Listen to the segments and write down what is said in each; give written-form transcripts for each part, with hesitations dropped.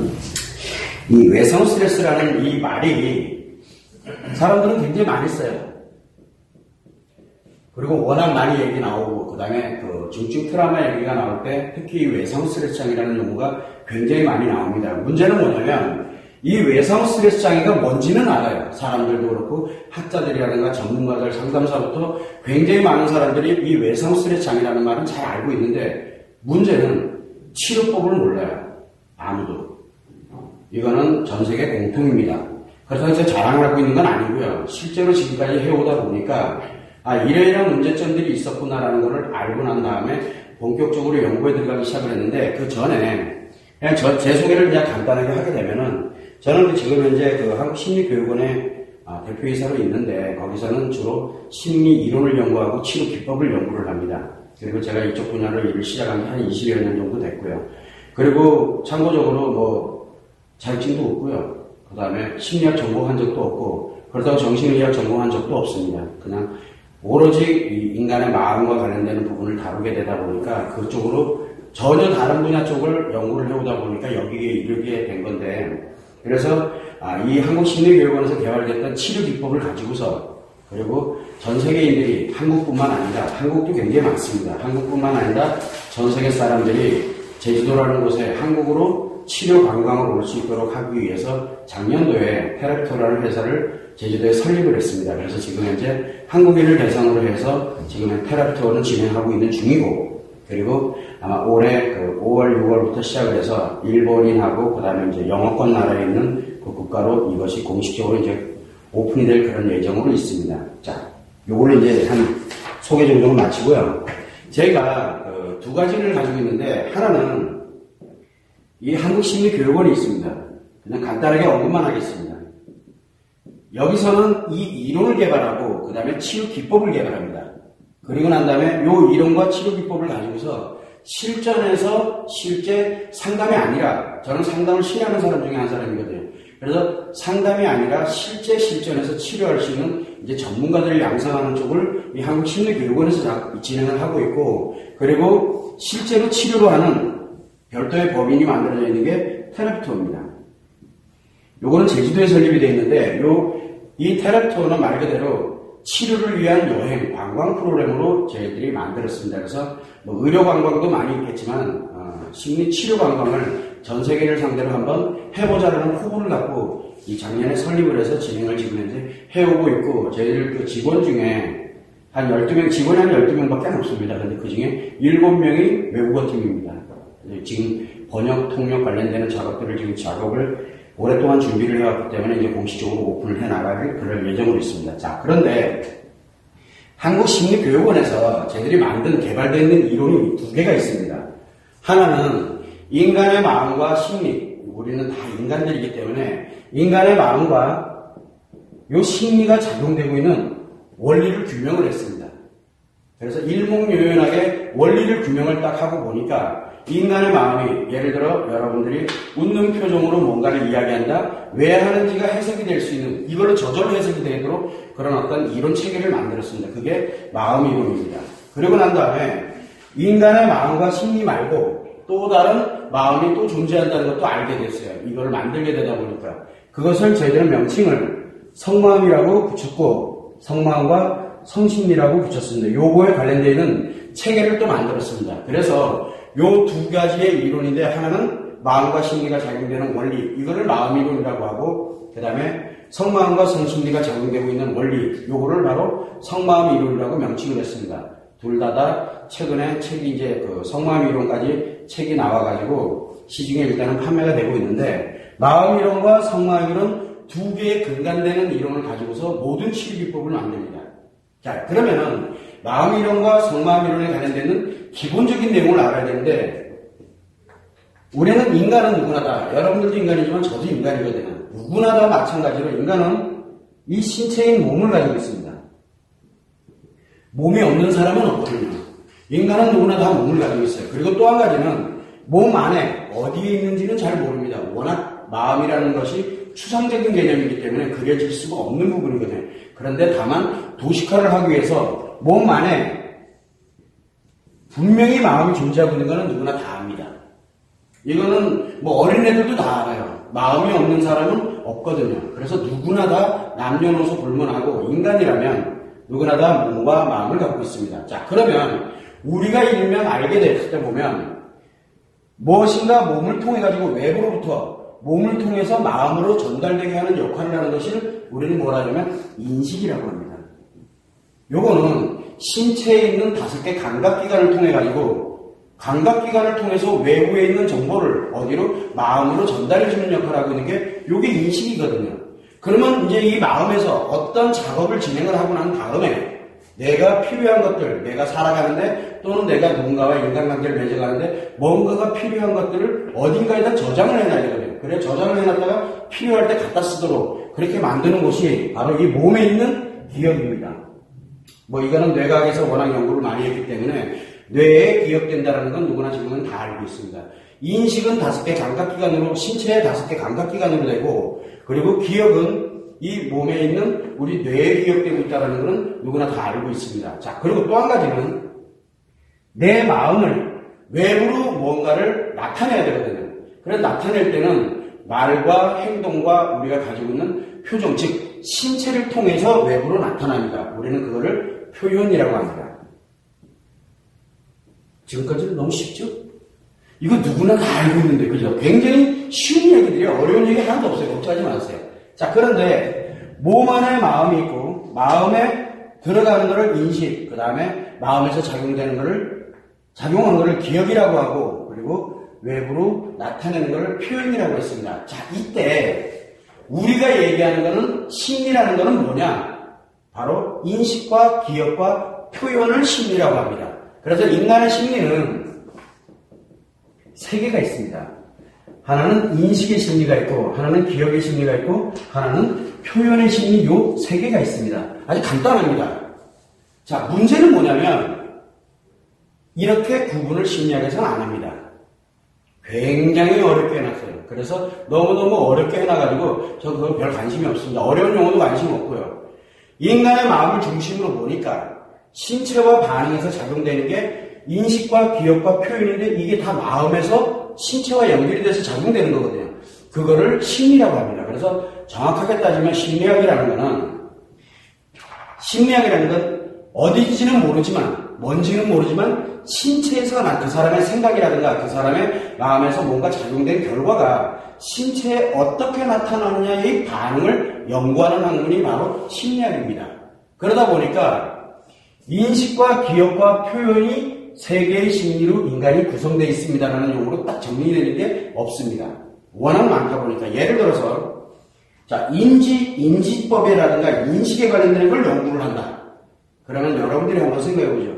뭐냐면 이 외성 스트레스라는 이 말이 사람들은 굉장히 많이 써요. 그리고 워낙 많이 얘기 나오고, 그 다음에 그 중증 트라우마 얘기가 나올 때 특히 이 외성 스트레스 장애라는 용어가 굉장히 많이 나옵니다. 문제는 뭐냐면 이 외성 스트레스 장애가 뭔지는 알아요. 사람들도 그렇고 학자들이라든가 전문가들, 상담사부터 굉장히 많은 사람들이 이 외성 스트레스 장애라는 말은 잘 알고 있는데 문제는 치료법을 몰라요. 아무도. 이거는 전 세계 공통입니다. 그래서 제가 자랑을 하고 있는 건 아니고요. 실제로 지금까지 해오다 보니까 이러이러한 문제점들이 있었구나라는 것을 알고 난 다음에 본격적으로 연구에 들어가기 시작을 했는데, 그 전에 그냥 제 소개를 그냥 간단하게 하게 되면은, 저는 지금 현재 그 한국심리교육원의 대표이사로 있는데, 거기서는 주로 심리 이론을 연구하고 치료 기법을 연구를 합니다. 그리고 제가 이쪽 분야로 일을 시작한 지 한 20여 년 정도 됐고요. 그리고 참고적으로 뭐 자격증도 없고요. 그 다음에 심리학 전공한 적도 없고, 그렇다고 정신의학 전공한 적도 없습니다. 그냥 오로지 이 인간의 마음과 관련되는 부분을 다루게 되다 보니까 그쪽으로 전혀 다른 분야 쪽을 연구를 해오다 보니까 여기에 이르게 된 건데, 그래서 이 한국심리교육원에서 개발됐던 치료 기법을 가지고서, 그리고 전 세계인들이 한국뿐만 아니라, 한국도 굉장히 많습니다. 한국뿐만 아니라 전 세계 사람들이 제주도라는 곳에 한국으로 치료 관광을 올 수 있도록 하기 위해서 작년도에 테라피토라는 회사를 제주도에 설립을 했습니다. 그래서 지금 현재 한국인을 대상으로 해서 지금 테라피토는 진행하고 있는 중이고, 그리고 아마 올해 5월, 6월부터 시작을 해서 일본인하고 그 다음에 이제 영어권 나라에 있는 그 국가로 이것이 공식적으로 이제 오픈이 될 그런 예정으로 있습니다. 자, 요걸로 이제 한 소개 정도는 마치고요. 제가 두 가지를 가지고 있는데, 하나는 이 한국심리교육원이 있습니다. 그냥 간단하게 언급만 하겠습니다. 여기서는 이 이론을 개발하고 그 다음에 치료 기법을 개발합니다. 그리고 난 다음에 이 이론과 치료 기법을 가지고서 실전에서 실제 상담이 아니라, 저는 상담을 신뢰하는 사람 중에 한 사람이거든요. 그래서 상담이 아니라 실제 실전에서 치료할 수 있는 이제 전문가들을 양성하는 쪽을 이 한국심리교육원에서 진행을 하고 있고, 그리고 실제로 치료로 하는 별도의 법인이 만들어져 있는 게 테라피토입니다. 요거는 제주도에 설립이 되어 있는데, 이 테라피토는 말 그대로 치료를 위한 여행, 관광 프로그램으로 저희들이 만들었습니다. 그래서 뭐 의료 관광도 많이 있겠지만, 심리 치료 관광을 전 세계를 상대로 한번 해보자라는 포부를 갖고 이 작년에 설립을 해서 진행을 지금 현재 해오고 있고, 저희들 그 직원 중에 한 12명, 직원이 한 12명밖에 없습니다. 근데 그 중에 7명이 외국어 팀입니다. 지금 번역, 통역 관련되는 작업들을 지금 작업을 오랫동안 준비를 해왔기 때문에 이제 공식적으로 오픈을 해나갈 그럴 예정으로 있습니다. 자, 그런데 한국심리교육원에서 저희들이 개발되어 있는 이론이 두 개가 있습니다. 하나는 인간의 마음과 심리, 우리는 다 인간들이기 때문에 인간의 마음과 이 심리가 작용되고 있는 원리를 규명을 했습니다. 그래서 일목요연하게 원리를 규명을 딱 하고 보니까 인간의 마음이, 예를 들어 여러분들이 웃는 표정으로 뭔가를 이야기한다, 왜 하는지가 해석이 될 수 있는, 이걸로 저절로 해석이 되도록 그런 어떤 이론 체계를 만들었습니다. 그게 마음 이론입니다. 그리고 난 다음에 인간의 마음과 심리 말고 또 다른 마음이 또 존재한다는 것도 알게 됐어요. 이걸 만들게 되다 보니까 그것을 저희들은 명칭을 성마음이라고 붙였고, 성마음과 성심리라고 붙였습니다. 요거에 관련되어 있는 체계를 또 만들었습니다. 그래서 요 두 가지의 이론인데, 하나는 마음과 심리가 작용되는 원리, 이거를 마음이론이라고 하고, 그 다음에 성마음과 성심리가 작용되고 있는 원리, 요거를 바로 성마음이론이라고 명칭을 했습니다. 둘 다 최근에 책이 이제 그 성마음이론까지 책이 나와가지고 시중에 일단은 판매가 되고 있는데, 마음이론과 성마음이론 두 개의 근간되는 이론을 가지고서 모든 치료 기법을 만듭니다. 자, 그러면은 마음이론과 성마음이론에 관련되는 기본적인 내용을 알아야 되는데, 우리는 인간은 누구나 다, 여러분들도 인간이지만 저도 인간이거든요. 누구나 다 마찬가지로 인간은 이 신체인 몸을 가지고 있습니다. 몸이 없는 사람은 없거든요. 인간은 누구나 다 몸을 가지고 있어요. 그리고 또 한 가지는 몸 안에 어디에 있는지는 잘 모릅니다. 워낙 마음이라는 것이 추상적인 개념이기 때문에 그려질 수가 없는 부분이거든요. 그런데 다만 도식화를 하기 위해서 몸 안에 분명히 마음이 존재하고 있는 것은 누구나 다 압니다. 이거는 뭐 어린애들도 다 알아요. 마음이 없는 사람은 없거든요. 그래서 누구나 다 남녀노소 불문하고 인간이라면 누구나 다 몸과 마음을 갖고 있습니다. 자, 그러면 우리가 일명 알게 됐을 때 보면 무엇인가 몸을 통해 가지고 외부로부터 몸을 통해서 마음으로 전달되게 하는 역할을 하는 것을 우리는 뭐라 하냐면 인식이라고 합니다. 요거는 신체에 있는 5개 감각기관을 통해 가지고 감각기관을 통해서 외부에 있는 정보를 어디로? 마음으로 전달해주는 역할을 하고 있는 게 요게 인식이거든요. 그러면 이제 이 마음에서 어떤 작업을 진행을 하고 난 다음에 내가 필요한 것들, 내가 살아가는데 또는 내가 누군가와 인간관계를 맺어가는데 뭔가가 필요한 것들을 어딘가에다 저장을 해놔야 되거든요. 그래 저장을 해놨다가 필요할 때 갖다 쓰도록 그렇게 만드는 곳이 바로 이 몸에 있는 기억입니다. 뭐 이거는 뇌과학에서 워낙 연구를 많이 했기 때문에 뇌에 기억된다는 건 누구나 지금은 다 알고 있습니다. 인식은 5개 감각기관으로, 신체의 5개 감각기관으로 되고, 그리고 기억은 이 몸에 있는 우리 뇌에 기억되고 있다는 것은 누구나 다 알고 있습니다. 자, 그리고 또 한 가지는 내 마음을 외부로 무언가를 나타내야 되거든요. 그래서 나타낼 때는 말과 행동과 우리가 가지고 있는 표정, 즉 신체를 통해서 외부로 나타납니다. 우리는 그거를 표현이라고 합니다. 지금까지는 너무 쉽죠? 이거 누구나 다 알고 있는데, 그죠? 굉장히 쉬운 얘기들이에요. 어려운 얘기 하나도 없어요. 걱정하지 마세요. 자, 그런데 몸 안에 마음이 있고, 마음에 들어가는 것을 인식, 그 다음에 마음에서 작용하는 것을 기억이라고 하고, 그리고 외부로 나타내는 것을 표현이라고 했습니다. 자, 이때 우리가 얘기하는 것은 심리라는 것은 뭐냐? 바로 인식과 기억과 표현을 심리라고 합니다. 그래서 인간의 심리는 3개가 있습니다. 하나는 인식의 심리가 있고, 하나는 기억의 심리가 있고, 하나는 표현의 심리, 요 3개가 있습니다. 아주 간단합니다. 자, 문제는 뭐냐면 이렇게 구분을 심리학에서는 안 합니다. 굉장히 어렵게 해놨어요. 그래서 너무너무 어렵게 해놔가지고 저 그거 별 관심이 없습니다. 어려운 용어도 관심 없고요. 인간의 마음을 중심으로 보니까 신체와 반응해서 작용되는 게 인식과 기억과 표현인데 이게 다 마음에서 신체와 연결이 돼서 작용되는 거거든요. 그거를 심리라고 합니다. 그래서 정확하게 따지면 심리학이라는 건 어디인지는 모르지만 뭔지는 모르지만 신체에서 난 그 사람의 생각이라든가 그 사람의 마음에서 뭔가 작용된 결과가 신체에 어떻게 나타나느냐의 반응을 연구하는 학문이 바로 심리학입니다. 그러다 보니까 인식과 기억과 표현이 3개의 심리로 인간이 구성되어 있습니다라는 용어로 딱 정리되는 게 없습니다. 워낙 많다 보니까 예를 들어서 자 인지법이라든가 인식에 관련된 걸 연구를 한다. 그러면 여러분들이 한번 생각해 보죠.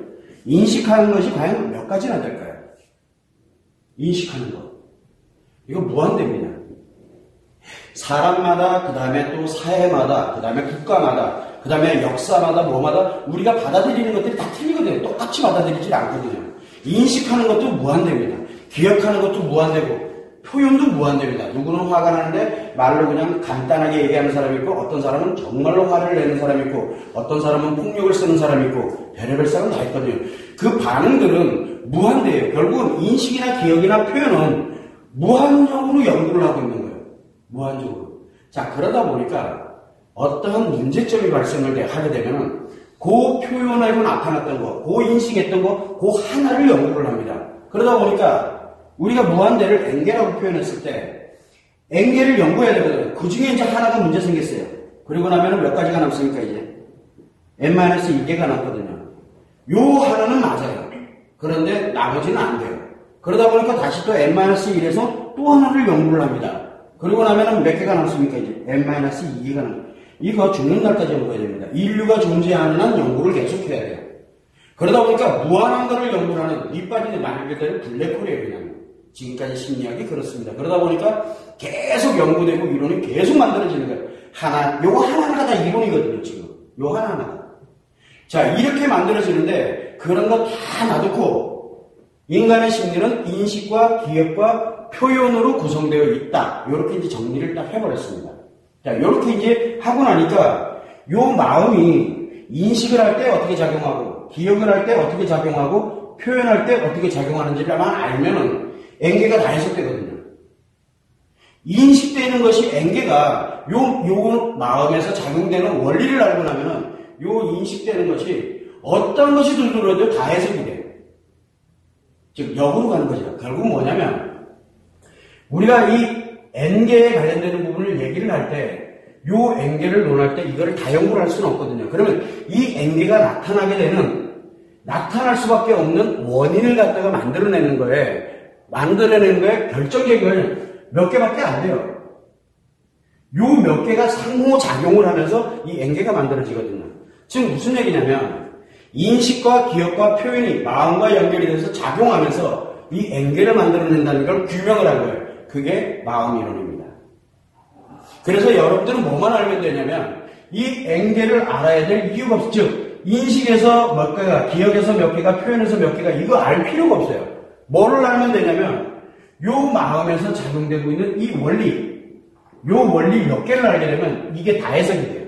인식하는 것이 과연 몇 가지나 될까요? 인식하는 것. 이거 무한대입니다. 사람마다, 그 다음에 또 사회마다, 그 다음에 국가마다, 그 다음에 역사마다, 뭐마다 우리가 받아들이는 것들이 다 틀리거든요. 똑같이 받아들이지 않거든요. 인식하는 것도 무한대입니다. 기억하는 것도 무한대고, 표현도 무한대입니다. 누구는 화가 나는데 말로 그냥 간단하게 얘기하는 사람이 있고, 어떤 사람은 정말로 화를 내는 사람이 있고, 어떤 사람은 폭력을 쓰는 사람이 있고, 별의별 사람 다 있거든요. 그 반응들은 무한대예요. 결국은 인식이나 기억이나 표현은 무한적으로 연구를 하고 있는 거예요. 무한적으로. 자, 그러다 보니까 어떠한 문제점이 발생을 하게 되면은 그 표현하고 나타났던 거, 그 인식했던 거, 그 하나를 연구를 합니다. 그러다 보니까 우리가 무한대를 N개라고 표현했을 때 N개를 연구해야 되거든요. 그 중에 이제 하나가 문제 생겼어요. 그리고 나면은 몇 가지가 남습니까, 이제? N-2개가 남거든요. 요 하나는 맞아요. 그런데 나머지는 안 돼요. 그러다 보니까 다시 또 N-1에서 또 하나를 연구를 합니다. 그리고 나면은 몇 개가 남습니까, 이제? N-2개가 남습니다. 이거 죽는 날까지 연구해야 됩니다. 인류가 존재하는 한 연구를 계속해야 돼요. 그러다 보니까 무한한 거를 연구를 하는 밑빠지는 만일대로 블랙홀이에요, 그냥. 지금까지 심리학이 그렇습니다. 그러다 보니까 계속 연구되고 이론이 계속 만들어지는 거예요. 요거 하나하나가 다 이론이거든요, 지금. 요 하나하나가. 자, 이렇게 만들어지는데 그런 거 다 놔두고 인간의 심리는 인식과 기억과 표현으로 구성되어 있다. 요렇게 이제 정리를 딱 해버렸습니다. 자, 요렇게 이제 하고 나니까 요 마음이 인식을 할 때 어떻게 작용하고 기억을 할 때 어떻게 작용하고 표현할 때 어떻게 작용하는지만 알면은 N개가 다 해석되거든요. 인식되는 것이 N개가 요 마음에서 작용되는 원리를 알고 나면은 요 인식되는 것이 어떤 것이 들더라도 다 해석이 돼요. 즉 역으로 가는 거죠. 결국 뭐냐면 우리가 이 N개에 관련되는 부분을 얘기를 할 때 요 N개를 논할 때 이거를 다 연구를 할 수는 없거든요. 그러면 이 N개가 나타날 수밖에 없는 원인을 갖다가 만들어내는 거에 결정적인 걸 몇 개밖에 안 돼요. 요 몇 개가 상호작용을 하면서 이 N개가 만들어지거든요. 지금 무슨 얘기냐면 인식과 기억과 표현이 마음과 연결이 돼서 작용하면서 이 N개를 만들어낸다는 걸 규명을 한 거예요. 그게 마음이론입니다. 그래서 여러분들은 뭐만 알면 되냐면 이 N개를 알아야 될 이유가 없죠. 즉 인식에서 몇 개가, 기억에서 몇 개가, 표현에서 몇 개가 이거 알 필요가 없어요. 뭐를 알면 되냐면 요 마음에서 작용되고 있는 이 요 원리 몇 개를 알게 되면 이게 다 해석이 돼요.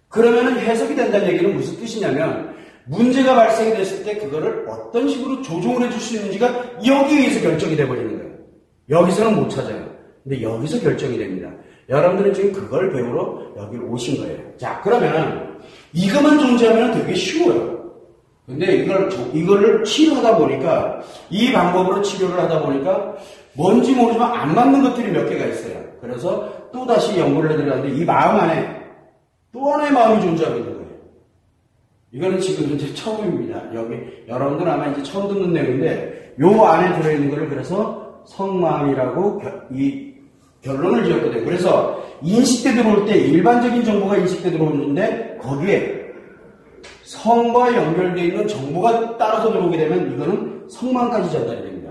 그러면은 해석이 된다는 얘기는 무슨 뜻이냐면 문제가 발생이 됐을 때 그거를 어떤 식으로 조종을 해줄 수 있는지가 여기에 의해서 결정이 돼버리는 거예요. 여기서는 못 찾아요. 근데 여기서 결정이 됩니다. 여러분들은 지금 그걸 배우러 여기 오신 거예요. 자, 그러면 이것만 존재하면 되게 쉬워요. 근데 이거를 치료하다 보니까, 이 방법으로 치료를 하다 보니까, 뭔지 모르지만 안 맞는 것들이 몇 개가 있어요. 그래서 또 다시 연구를 해드렸는데, 이 마음 안에 또 하나의 마음이 존재하고 있는 거예요. 이거는 지금 현재 처음입니다. 여러분들 아마 이제 처음 듣는 내용인데, 요 안에 들어있는 거를 그래서 성마음이라고 결론을 지었거든요. 그래서 인식대 들어올 때 일반적인 정보가 인식대 들어오는데, 거기에 성과 연결되어 있는 정보가 따라서 들어오게 되면 이거는 성만까지 전달이 됩니다.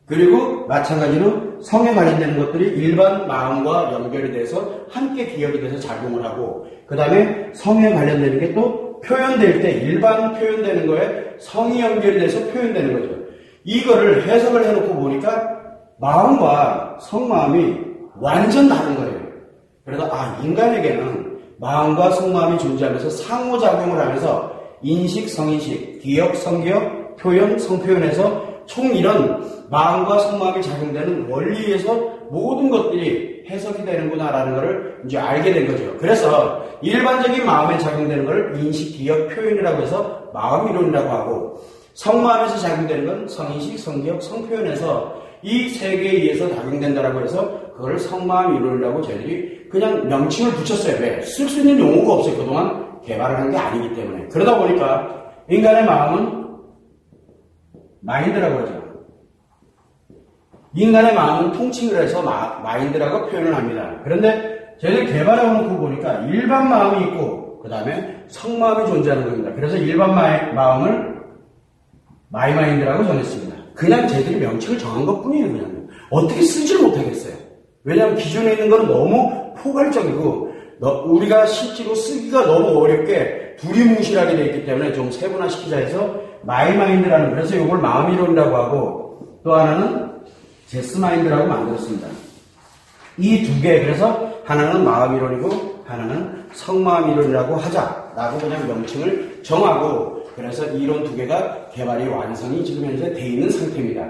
그리고 마찬가지로 성에 관련되는 것들이 일반 마음과 연결이 돼서 함께 기억이 돼서 작용을 하고, 그 다음에 성에 관련되는 게 또 표현될 때 일반 표현되는 거에 성이 연결이 돼서 표현되는 거죠. 이거를 해석을 해놓고 보니까 마음과 성마음이 완전 다른 거예요. 그래서 인간에게는 마음과 성마음이 존재하면서 상호작용을 하면서 인식, 성인식, 기억, 성기억, 표현, 성표현에서 총 이런 마음과 성마음이 작용되는 원리에서 모든 것들이 해석이 되는구나라는 것을 이제 알게 된 거죠. 그래서 일반적인 마음에 작용되는 것을 인식, 기억, 표현이라고 해서 마음이론이라고 하고, 성마음에서 작용되는 건 성인식, 성기억, 성표현에서 이 세 개에 의해서 작용된다라고 해서 그걸 성마음 이론이라고 저희들이 그냥 명칭을 붙였어요. 왜? 쓸 수 있는 용어가 없어요. 그동안 개발을 한 게 아니기 때문에. 그러다 보니까 인간의 마음은 마인드라고 하죠. 인간의 마음은 통칭을 해서 마인드라고 표현을 합니다. 그런데 저희들 개발해놓고 보니까 일반 마음이 있고 그 다음에 성마음이 존재하는 겁니다. 그래서 일반 마음을 마이마인드라고 정했습니다. 그냥 저희들이 명칭을 정한 것 뿐이에요. 그냥 어떻게 쓰지를 못하겠어요. 왜냐하면 기존에 있는 건 너무 포괄적이고 우리가 실제로 쓰기가 너무 어렵게 두리뭉실하게 되어 있기 때문에 좀 세분화시키자 해서 마이마인드라는, 그래서 이걸 마음이론이라고 하고 또 하나는 제스마인드라고 만들었습니다. 이 두 개, 그래서 하나는 마음이론이고 하나는 성마음이론이라고 하자라고 그냥 명칭을 정하고, 그래서 이론 두 개가 개발이 완성이 지금 현재 돼 있는 상태입니다.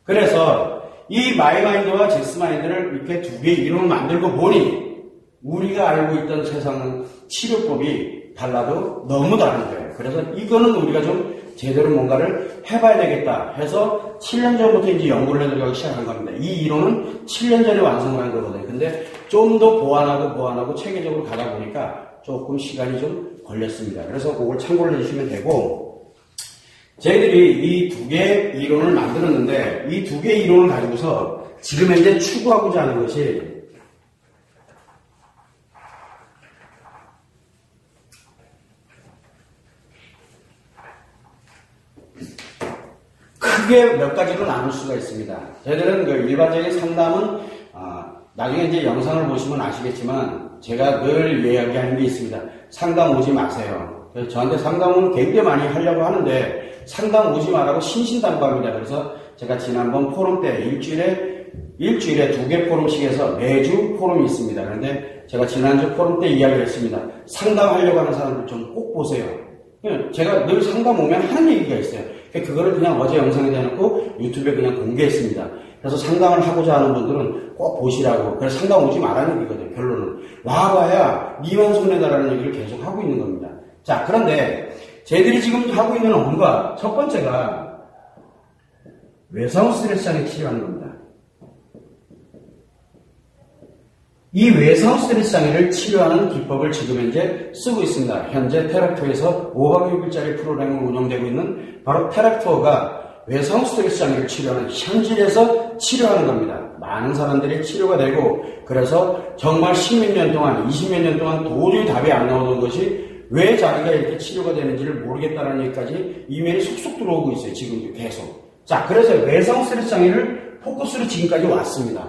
그래서 이 마이마인드와 제스마인드를 이렇게 두 개의 이론을 만들고 보니 우리가 알고 있던 세상 치료법이 달라도 너무 다른 거예요. 그래서 이거는 우리가 좀 제대로 뭔가를 해봐야 되겠다 해서 7년 전부터 이제 연구를 해들어가기 시작한 겁니다. 이 이론은 7년 전에 완성을 한 거거든요. 근데 좀 더 보완하고 체계적으로 가다 보니까 조금 시간이 좀 걸렸습니다. 그래서 그걸 참고를 해주시면 되고, 저희들이 이 두 개의 이론을 만들었는데 이 두 개의 이론을 가지고서 지금 현재 추구하고자 하는 것이 크게 몇 가지로 나눌 수가 있습니다. 저희들은 그 일반적인 상담은 나중에 이제 영상을 보시면 아시겠지만 제가 늘 이야기하는 게 있습니다. 상담 오지 마세요. 그래서 저한테 상담을 굉장히 많이 하려고 하는데 상담 오지 말라고 신신당부합니다. 그래서 제가 지난번 포럼 때 일주일에 2개 포럼씩 해서 매주 포럼이 있습니다. 그런데 제가 지난주 포럼 때 이야기를 했습니다. 상담하려고 하는 사람들 좀 꼭 보세요. 제가 늘 상담 오면 하는 얘기가 있어요. 그거를 그냥 어제 영상에 대놓고 유튜브에 그냥 공개했습니다. 그래서 상담을 하고자 하는 분들은 꼭 보시라고. 그래서 상담 오지 말라는 얘기거든요. 결론은. 와봐야 니만 손해다라는 얘기를 계속 하고 있는 겁니다. 자, 그런데 저희들이 지금 하고 있는 업무가 첫 번째가 외상 스트레스 장애 치료하는 겁니다. 이 외상 스트레스 장애를 치료하는 기법을 지금 현재 쓰고 있습니다. 현재 테라투어에서 5박 6일짜리 프로그램을 운영되고 있는 바로 테라투어가 외상 스트레스 장애를 치료하는 현실에서 치료하는 겁니다. 많은 사람들이 치료가 되고 그래서 정말 10몇 년 동안 20몇 년 동안 도저히 답이 안 나오는 것이 왜 자기가 이렇게 치료가 되는지를 모르겠다는 얘기까지 이메일이 속속 들어오고 있어요. 지금도 계속. 자, 그래서 외상 스트레스 장애를 포커스로 지금까지 왔습니다.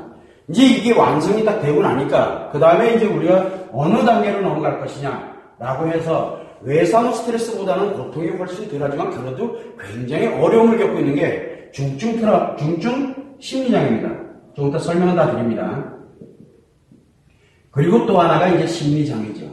이제 이게 완성이 딱 되고 나니까 그 다음에 이제 우리가 어느 단계로 넘어갈 것이냐 라고 해서 외상 스트레스보다는 고통이 훨씬 덜하지만 그래도 굉장히 어려움을 겪고 있는 게 중증 심리장애입니다. 조금 더 설명은 다 드립니다. 그리고 또 하나가 이제 심리장애죠.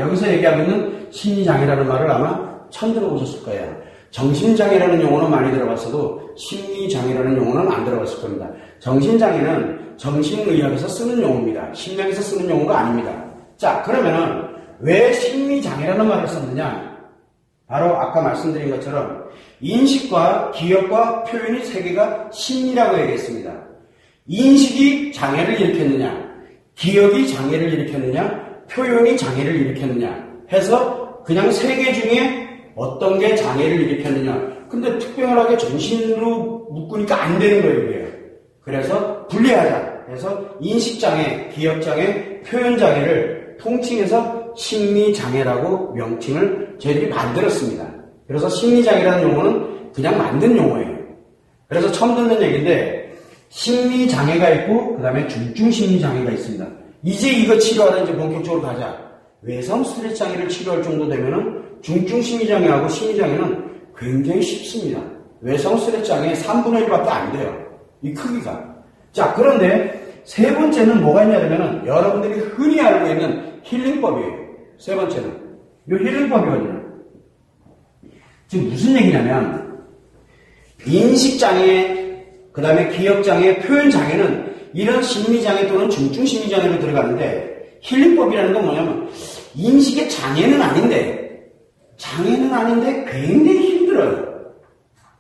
여기서 얘기하고 있는 심리장애라는 말을 아마 처음 들어보셨을 거예요. 정신장애라는 용어는 많이 들어봤어도 심리장애라는 용어는 안 들어봤을 겁니다. 정신장애는 정신의학에서 쓰는 용어입니다. 심리학에서 쓰는 용어가 아닙니다. 자, 그러면은 왜 심리장애라는 말을 썼느냐? 바로 아까 말씀드린 것처럼 인식과 기억과 표현이 세 개가 심리라고 얘기했습니다. 인식이 장애를 일으켰느냐? 기억이 장애를 일으켰느냐? 표현이 장애를 일으켰느냐? 해서 그냥 세 개 중에 어떤 게 장애를 일으켰느냐? 근데 특별하게 정신으로 묶으니까 안 되는 거예요, 이게. 그래서 분리하자. 그래서 인식장애, 기억장애, 표현장애를 통칭해서 심리장애라고 명칭을 저희들이 만들었습니다. 그래서 심리장애라는 용어는 그냥 만든 용어예요. 그래서 처음 듣는 얘기인데 심리장애가 있고 그 다음에 중증심리장애가 있습니다. 이제 이거 치료하러 이제 본격적으로 가자. 외상 스트레스 장애를 치료할 정도 되면은 중증심리장애하고 심리장애는 굉장히 쉽습니다. 외상 스트레스 장애 3분의 1밖에 안 돼요. 이 크기가. 자, 그런데 세 번째는 뭐가 있냐면은 여러분들이 흔히 알고 있는 힐링법이에요. 세 번째는. 이 힐링법이거든요. 지금 무슨 얘기냐면 인식장애, 그 다음에 기억장애, 표현장애는 이런 심리장애 또는 중증심리장애로 들어가는데 힐링법이라는 건 뭐냐면 인식의 장애는 아닌데 굉장히 힘들어요.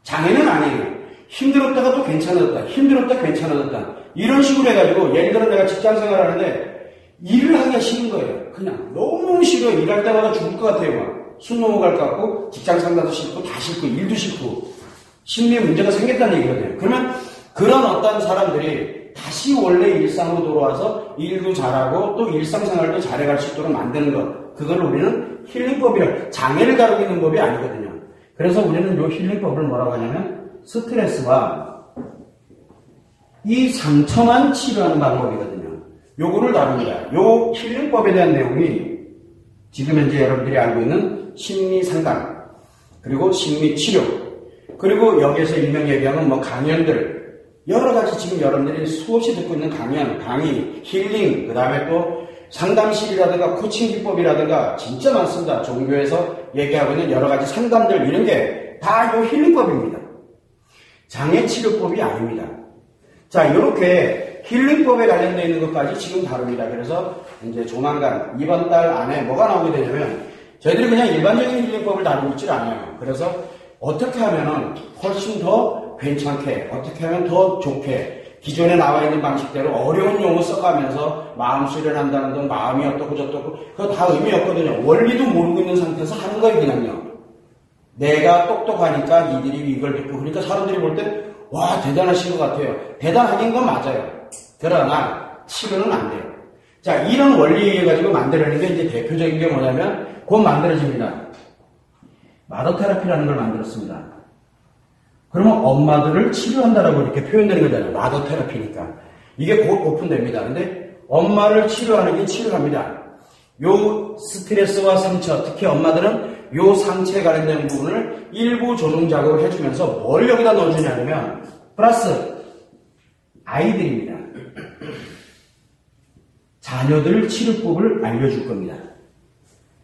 장애는 아니에요. 힘들었다가 또 괜찮아졌다. 힘들었다 괜찮아졌다. 이런 식으로 해가지고 예를 들어 내가 직장생활 하는데 일을 하기가 싫은 거예요. 그냥 너무 싫어. 일할 때마다 죽을 것 같아요. 막. 숨 넘어갈 것 같고 직장 상사도 싫고 다 싫고 일도 싫고 심리에 문제가 생겼다는 얘기거든요. 그러면 그런 어떤 사람들이 다시 원래 일상으로 돌아와서 일도 잘하고 또 일상생활도 잘해갈 수 있도록 만드는 것. 그걸 우리는 힐링법이라 장애를 다루고 있는 법이 아니거든요. 그래서 우리는 이 힐링법을 뭐라고 하냐면 스트레스와 이 상처만 치료하는 방법이거든요. 요거를 다룹니다. 요 힐링법에 대한 내용이 지금 현재 여러분들이 알고 있는 심리 상담, 그리고 심리 치료, 그리고 여기에서 일명 얘기하는 뭐 강연들, 여러 가지 지금 여러분들이 수없이 듣고 있는 강의, 힐링, 그 다음에 또 상담실이라든가 코칭 기법이라든가 진짜 많습니다. 종교에서 얘기하고 있는 여러 가지 상담들 이런 게 다 요 힐링법입니다. 장애치료법이 아닙니다. 자, 이렇게 힐링법에 관련되어 있는 것까지 지금 다룹니다. 그래서 이제 조만간 이번 달 안에 뭐가 나오게 되냐면 저희들이 그냥 일반적인 힐링법을 다루고 있질 않아요. 그래서 어떻게 하면은 훨씬 더 괜찮게, 어떻게 하면 더 좋게 기존에 나와 있는 방식대로 어려운 용어 써가면서 마음 수련한다는 등 마음이 어떻고 저떻고 그거 다 의미 없거든요. 원리도 모르고 있는 상태에서 하는 거예요, 그냥요. 내가 똑똑하니까 니들이 이걸 듣고 그러니까 사람들이 볼 때 와 대단하신 것 같아요. 대단하긴 건 맞아요. 그러나 치료는 안 돼요. 자, 이런 원리 가지고 만들어내는 게 이제 대표적인 게 뭐냐면 곧 만들어집니다. 마더 테라피라는 걸 만들었습니다. 그러면 엄마들을 치료한다라고 이렇게 표현되는 거잖아요. 마더 테라피니까. 이게 곧 오픈됩니다. 근데 엄마를 치료하는 게 치료합니다. 요 스트레스와 상처, 특히 엄마들은 요 상처에 관련된 부분을 일부 조정 작업을 해주면서 뭘 여기다 넣어주냐면 플러스 아이들입니다. 자녀들 치료법을 알려줄 겁니다.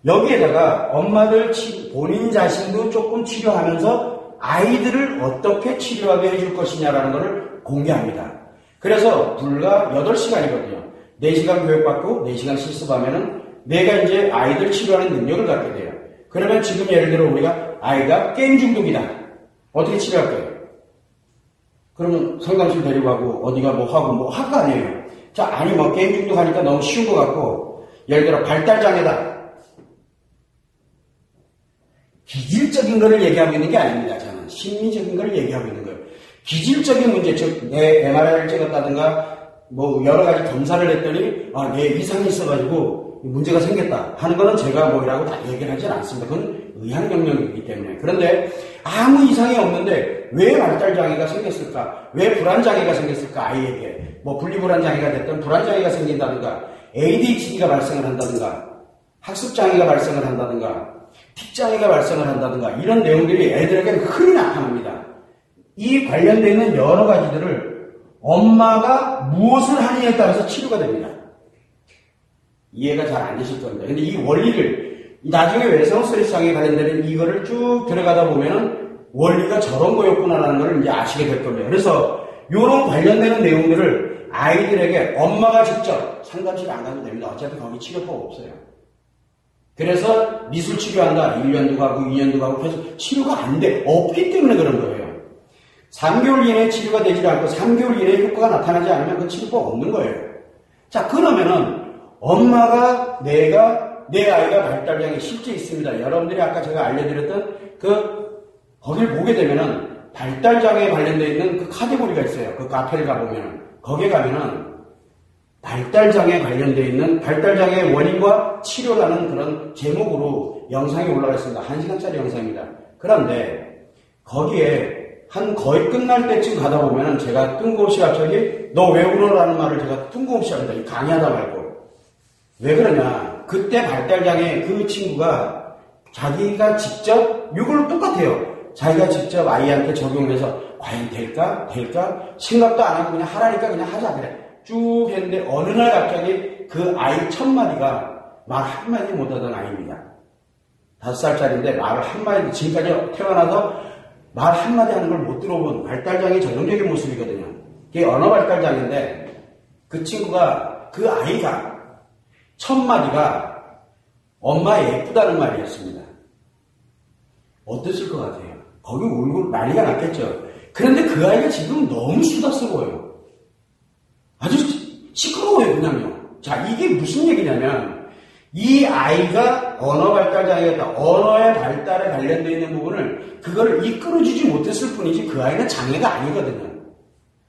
여기에다가 엄마들 본인 자신도 조금 치료하면서 아이들을 어떻게 치료하게 해줄 것이냐라는 것을 공개합니다. 그래서 불과 8시간이거든요. 4시간 교육받고 4시간 실습하면은 내가 이제 아이들 치료하는 능력을 갖게 돼요. 그러면 지금 예를 들어 우리가 아이가 게임 중독이다. 어떻게 치료할 거예요? 그러면 상담실 데리고 가고 어디가 뭐 하고 뭐 할 거 아니에요. 자, 아니 뭐 게임 중독하니까 너무 쉬운 것 같고 예를 들어 발달장애다. 기질적인 거를 얘기하고 있는 게 아닙니다. 저는 심리적인 거를 얘기하고 있는 거예요. 기질적인 문제, 즉 내 MRI를 찍었다든가 뭐 여러 가지 검사를 했더니 내 이상이 있어가지고 문제가 생겼다 하는 거는 제가 뭐라고 다 얘기를 하진 않습니다. 그건 의학 영역이기 때문에. 그런데 아무 이상이 없는데 왜 발달장애가 생겼을까? 왜 불안장애가 생겼을까? 아이에게 뭐 분리불안장애가 됐든 불안장애가 생긴다든가 ADHD가 발생을 한다든가 학습장애가 발생을 한다든가 틱장애가 발생을 한다든가 이런 내용들이 애들에게 흔히 나타납니다. 이 관련되어 있는 여러 가지들을 엄마가 무엇을 하느냐에 따라서 치료가 됩니다. 이해가 잘 안 되실 겁니다. 근데 이 원리를 나중에 외성 스트레스 장애에 관련되는 이거를 쭉 들어가다 보면은 원리가 저런 거였구나라는 걸 이제 아시게 될 겁니다. 그래서 이런 관련되는 내용들을 아이들에게 엄마가 직접 상담실에 안 가도 됩니다. 어차피 거기 치료법 없어요. 그래서 미술 치료한다. 1년도 가고 2년도 가고 계속 치료가 안 돼. 없기 때문에 그런 거예요. 3개월 이내에 치료가 되지 않고 3개월 이내에 효과가 나타나지 않으면 그 치료가 없는 거예요. 자, 그러면은 엄마가 내 아이가 발달장애 실제 있습니다. 여러분들이 아까 제가 알려드렸던 거기를 보게 되면은 발달장애에 관련되어 있는 그 카테고리가 있어요. 그 카페를 가보면은 거기에 가면은 발달장애에 관련되어 있는 발달장애의 원인과 치료라는 그런 제목으로 영상이 올라가 있습니다. 1시간짜리 영상입니다. 그런데 거기에 거의 끝날 때쯤 가다 보면은 제가 뜬금없이 갑자기 너 왜 울어라는 말을 제가 뜬금없이 합니다. 강의하다 말고. 왜 그러냐. 그때 발달장애 그 친구가 자기가 직접 이걸로 똑같아요. 자기가 직접 아이한테 적용해서 과연 될까? 생각도 안 하고 그냥 하라니까 그냥 하자 그래. 쭉 했는데 어느 날 갑자기 그 아이 첫 마디가 말 한마디 못하던 아이입니다. 5살짜리인데 말을 한마디 지금까지 태어나서 말 한마디 하는 걸 못 들어본 발달장애 전형적인 모습이거든요. 이게 언어 발달장애인데 그 친구가 그 아이가 첫 마디가 엄마 예쁘다는 말이었습니다. 어땠을 것 같아요? 거기 울고 난리가 났겠죠. 그런데 그 아이가 지금 너무 수다스러워요. 아주 시끄러워요, 그냥요. 자, 이게 무슨 얘기냐면 이 아이가 언어 발달장애였다. 언어의 발달에 관련되어 있는 부분을 그거를 이끌어주지 못했을 뿐이지 그 아이는 장애가 아니거든요.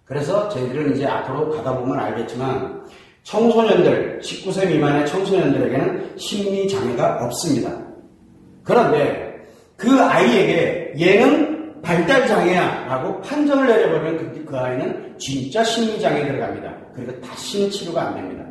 그래서 저희들은 이제 앞으로 가다 보면 알겠지만 청소년들, 19세 미만의 청소년들에게는 심리장애가 없습니다. 그런데 그 아이에게 얘는 발달장애야 라고 판정을 내려버리면 그 아이는 진짜 심리장애에 들어갑니다. 그리고 다시는 치료가 안 됩니다.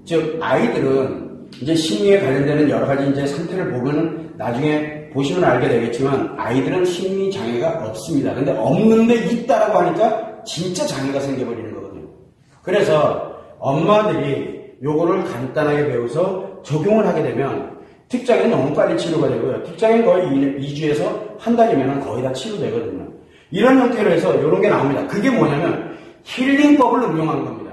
즉 아이들은 이제 심리에 관련되는 여러 가지 이제 상태를 보면은 나중에 보시면 알게 되겠지만 아이들은 심리 장애가 없습니다. 근데 없는데 있다라고 하니까 진짜 장애가 생겨버리는 거거든요. 그래서 엄마들이 요거를 간단하게 배워서 적용을 하게 되면 틱장애는 너무 빨리 치료가 되고요. 틱장애는 거의 2주에서 한 달이면 거의 다 치료되거든요. 이런 형태로 해서 이런 게 나옵니다. 그게 뭐냐면 힐링법을 응용하는 겁니다.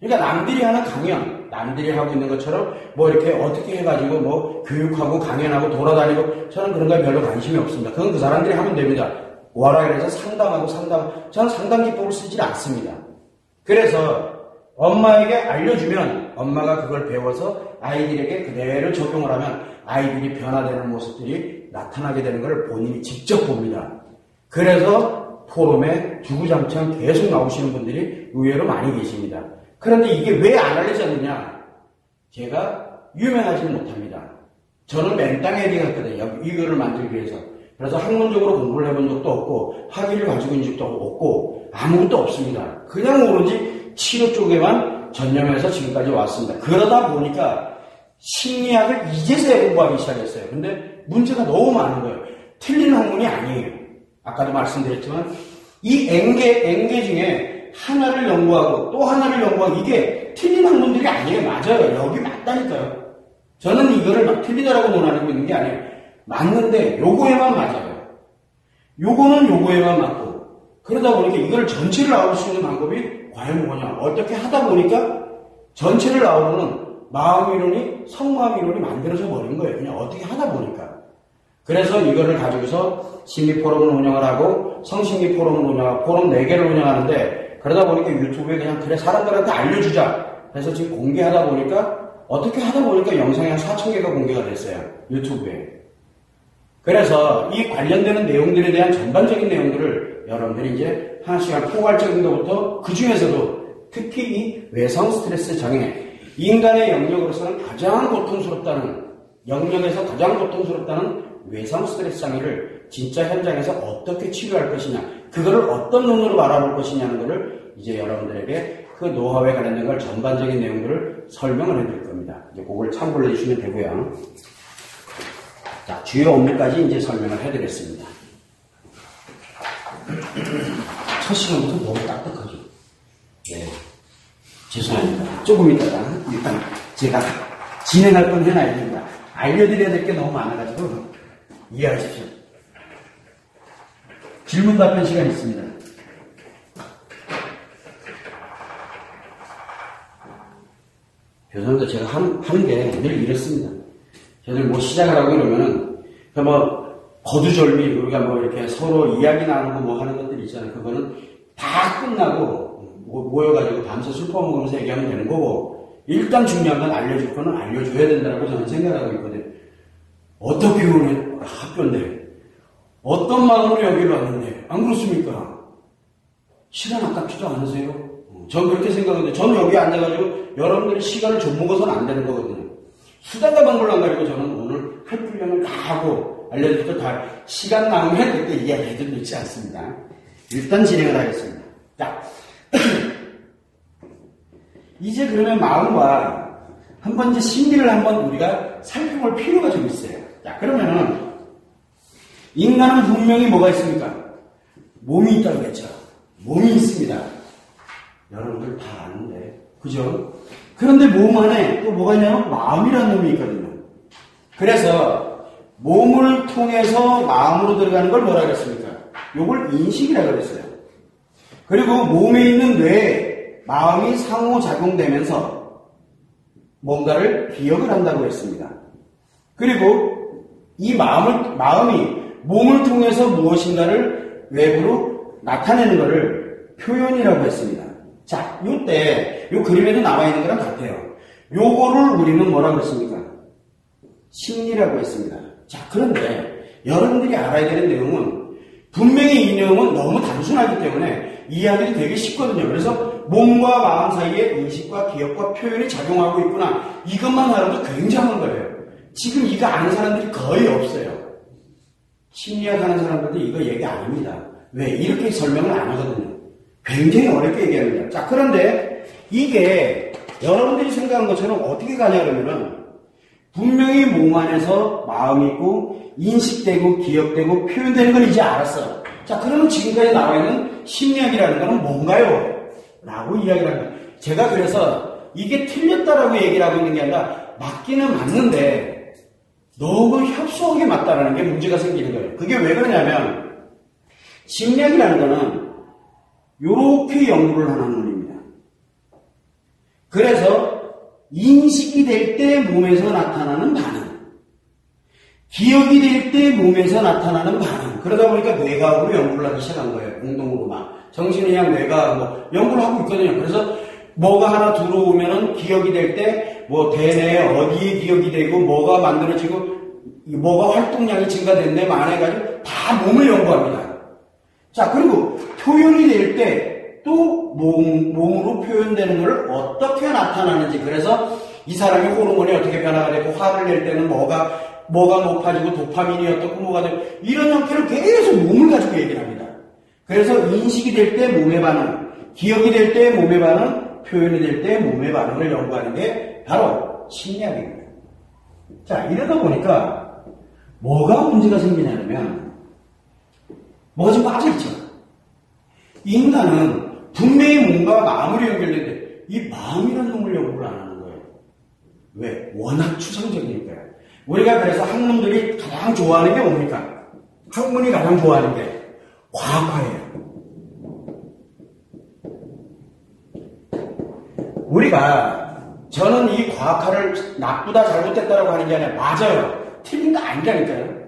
그러니까 남들이 하는 강연, 남들이 하고 있는 것처럼 뭐 이렇게 어떻게 해가지고 뭐 교육하고 강연하고 돌아다니고 저는 그런 거에 별로 관심이 없습니다. 그건 그 사람들이 하면 됩니다. 와라 그래서 상담하고 저는 상담 기법을 쓰지 않습니다. 그래서 엄마에게 알려주면 엄마가 그걸 배워서 아이들에게 그대로 적용을 하면 아이들이 변화되는 모습들이 나타나게 되는 걸 본인이 직접 봅니다. 그래서 포럼에 주구장창 계속 나오시는 분들이 의외로 많이 계십니다. 그런데 이게 왜 안 알려졌느냐? 제가 유명하지는 못합니다. 저는 맨땅에 헤딩했거든요. 이거를 만들기 위해서. 그래서 학문적으로 공부를 해본 적도 없고 학위를 가지고 있는 적도 없고 아무것도 없습니다. 그냥 오로지 치료 쪽에만 전념해서 지금까지 왔습니다. 그러다 보니까 심리학을 이제서야 공부하기 시작했어요. 근데 문제가 너무 많은 거예요. 틀린 학문이 아니에요. 아까도 말씀드렸지만 이 N개 중에 하나를 연구하고 또 하나를 연구하고 이게 틀린 학문들이 아니에요. 맞아요. 여기 맞다니까요. 저는 이거를 막 틀리다라고 논하고 있는 게 아니에요. 맞는데 요거에만 맞아요. 요거는 요거에만 맞고 그러다 보니까 이걸 전체를 아우를 수 있는 방법이 과연 뭐냐. 어떻게 하다 보니까 전체를 아우르는 마음이론이 성마음이론이 만들어져 버린 거예요. 그냥 어떻게 하다 보니까. 그래서 이거를 가지고서 심리포럼을 운영을 하고 성심리포럼을 운영하고 포럼 4개를 운영하는데 그러다 보니까 유튜브에 그냥 그래 사람들한테 알려주자 해서 지금 공개하다 보니까 어떻게 하다 보니까 영상이 한 4,000개가 공개가 됐어요. 유튜브에. 그래서 이 관련되는 내용들에 대한 전반적인 내용들을 여러분들이 이제 하나씩 포괄적인 것부터 그 중에서도 특히 이 외상 스트레스 장애 인간의 영역으로서는 가장 고통스럽다는 영역에서 가장 고통스럽다는 외상 스트레스 장애를 진짜 현장에서 어떻게 치료할 것이냐 그거를 어떤 눈으로 바라볼 것이냐는 것을 이제 여러분들에게 그 노하우에 관련된 걸 전반적인 내용들을 설명을 해드릴 겁니다. 이제 그걸 참고를 해주시면 되고요. 자, 주요 업무까지 이제 설명을 해드렸습니다. 첫 시간부터 너무 딱딱하죠? 네. 죄송합니다. 조금 이따가 일단 제가 진행할 건 해놔야 됩니다. 알려드려야 될 게 너무 많아가지고 이해하십시오. 질문 답변 시간 있습니다. 죄송합니다. 제가 하는 게 늘 이렇습니다. 저들 뭐 시작을 하고 이러면은 거두절미 우리가 뭐 이렇게 서로 이야기 나누고 뭐 하는 것들이 있잖아요. 그거는 다 끝나고 모여가지고 밤새 술 퍼먹으면서 얘기하면 되는 거고 일단 중요한 건 알려줄 거는 알려줘야 된다고 저는 생각하고 있거든요. 어떻게 오늘 학교인데 어떤 마음으로 여기로 왔는데 안 그렇습니까? 시간 아깝지도 않으세요? 전 그렇게 생각하는데 전 여기 앉아가지고 여러분들이 시간을 좀 먹어서는 안 되는 거거든요. 수단과 방법을 안 가지고 저는 오늘 할 분량을 다 하고 알려줄 거 다 시간 나오면 그때 이야기해도 늦지 않습니다. 일단 진행을 하겠습니다. 자, 이제 그러면 마음과 한번 이제 심리를 한번 우리가 살펴볼 필요가 좀 있어요. 자, 그러면은 인간은 분명히 뭐가 있습니까? 몸이 있다고 했죠. 몸이 있습니다. 여러분들 다 아는데, 그죠? 그런데 몸 안에 또 뭐가 있냐면 마음이라는 놈이 있거든요. 그래서 몸을 통해서 마음으로 들어가는 걸 뭐라 그랬습니까? 요걸 인식이라고 그랬어요. 그리고 몸에 있는 뇌에 마음이 상호작용되면서 뭔가를 기억을 한다고 했습니다. 그리고 이 마음이 몸을 통해서 무엇인가를 외부로 나타내는 것을 표현이라고 했습니다. 자, 요때 요 그림에도 나와 있는 거랑 같아요. 요거를 우리는 뭐라고 했습니까? 심리라고 했습니다. 자, 그런데 여러분들이 알아야 되는 내용은 분명히 이 내용은 너무 단순하기 때문에 이해하기 되게 쉽거든요. 그래서 몸과 마음 사이에 인식과 기억과 표현이 작용하고 있구나. 이것만 알아도 굉장한 거예요. 지금 이거 아는 사람들이 거의 없어요. 심리학 하는 사람들도 이거 얘기 안 합니다. 왜? 이렇게 설명을 안 하거든요. 굉장히 어렵게 얘기합니다. 자, 그런데 이게 여러분들이 생각한 것처럼 어떻게 가냐 그러면은 분명히 몸 안에서 마음이 있고 인식되고 기억되고 표현되는 걸 이제 알았어. 자, 그러면 지금까지 나와 있는 심리학이라는 거는 뭔가요? 라고 이야기를 합니다. 제가 그래서 이게 틀렸다라고 얘기를 하고 있는 게 아니라 맞기는 맞는데 너무 협소하게 맞다라는 게 문제가 생기는 거예요. 그게 왜 그러냐면 심리학이라는 거는 요렇게 연구를 하는 논리입니다. 그래서 인식이 될 때 몸에서 나타나는 반응, 기억이 될 때 몸에서 나타나는 반응. 그러다 보니까 뇌과학으로 연구를 하기 시작한 거예요. 공동으로 막. 정신의학, 뇌과학 뭐 연구를 하고 있거든요. 그래서 뭐가 하나 들어오면은 기억이 될 때 뭐 대뇌에 어디에 기억이 되고 뭐가 만들어지고 뭐가 활동량이 증가됐네 만해가지고 다 몸을 연구합니다. 자, 그리고 표현이 될 때 또 몸으로 표현되는 것을 어떻게 나타나는지. 그래서 이 사람의 호르몬이 어떻게 변화가 되고 화를 낼 때는 뭐가 높아지고 도파민이 어떻고 뭐가 되고 이런 형태를 계속 몸을 가지고 얘기를 합니다. 그래서 인식이 될 때 몸의 반응, 기억이 될 때 몸의 반응, 표현이 될 때 몸의 반응을 연구하는 게 바로 심리학입니다. 자, 이러다 보니까 뭐가 문제가 생기냐면 뭐가 좀 빠져있죠. 인간은 분명히 뭔가 마음으로 연결되는데 이 마음이라는 놈을 연구를 안 하는 거예요. 왜? 워낙 추상적이니까요. 우리가 그래서 학문들이 가장 좋아하는 게 뭡니까? 학문이 가장 좋아하는 게 과학화예요. 저는 이 과학화를 나쁘다 잘못됐다라고 하는 게 아니라 맞아요. 틀린 거 아니라니까요.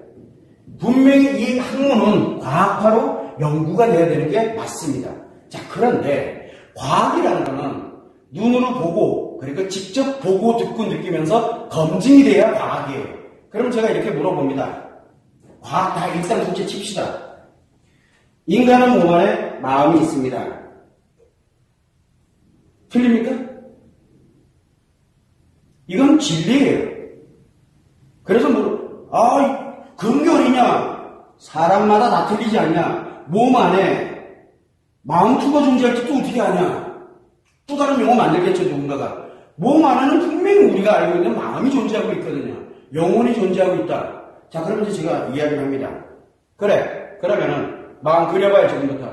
분명히 이 학문은 과학화로 연구가 돼야 되는 게 맞습니다. 자, 그런데 과학이라는 거는 눈으로 보고 그러니까 직접 보고 듣고 느끼면서 검증이 돼야 과학이에요. 그럼 제가 이렇게 물어봅니다. 과학 다 일단 둘째 칩시다. 인간은 몸 안에 마음이 있습니다. 틀립니까? 이건 진리예요. 그래서 근결이냐? 사람마다 다 틀리지 않냐? 몸 안에 마음투가 존재할지 또 어떻게 아냐? 또 다른 용어 만들겠죠, 누군가가. 몸 안에는 분명히 우리가 알고 있는 마음이 존재하고 있거든요. 영혼이 존재하고 있다. 자, 그러면 이제 제가 이야기를 합니다. 그래, 그러면은 마음 그려봐요, 지금부터.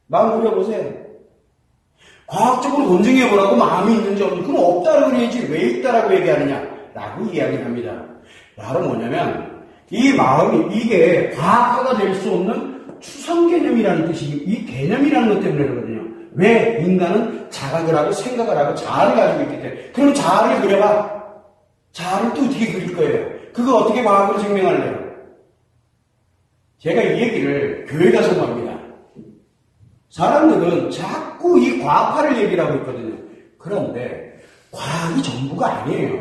마음 그려보세요. 과학적으로 검증해보라고 마음이 있는지 없는지, 그럼 없다라고 그래야지 왜 있다라고 얘기하느냐? 라고 이야기를 합니다. 바로 뭐냐면, 이 마음이, 이게 과학화가 될 수 없는 추상 개념이라는 뜻이, 이 개념이라는 것 때문에 그러거든요. 왜? 인간은 자각을 하고 생각을 하고 자아를 가지고 있기 때문에. 그럼 자아를 그려봐. 자아를 또 어떻게 그릴 거예요? 그거 어떻게 과학으로 증명할래요? 제가 이 얘기를 교회 가서 합니다. 사람들은 자꾸 이 과학화를 얘기를 하고 있거든요. 그런데 과학이 전부가 아니에요.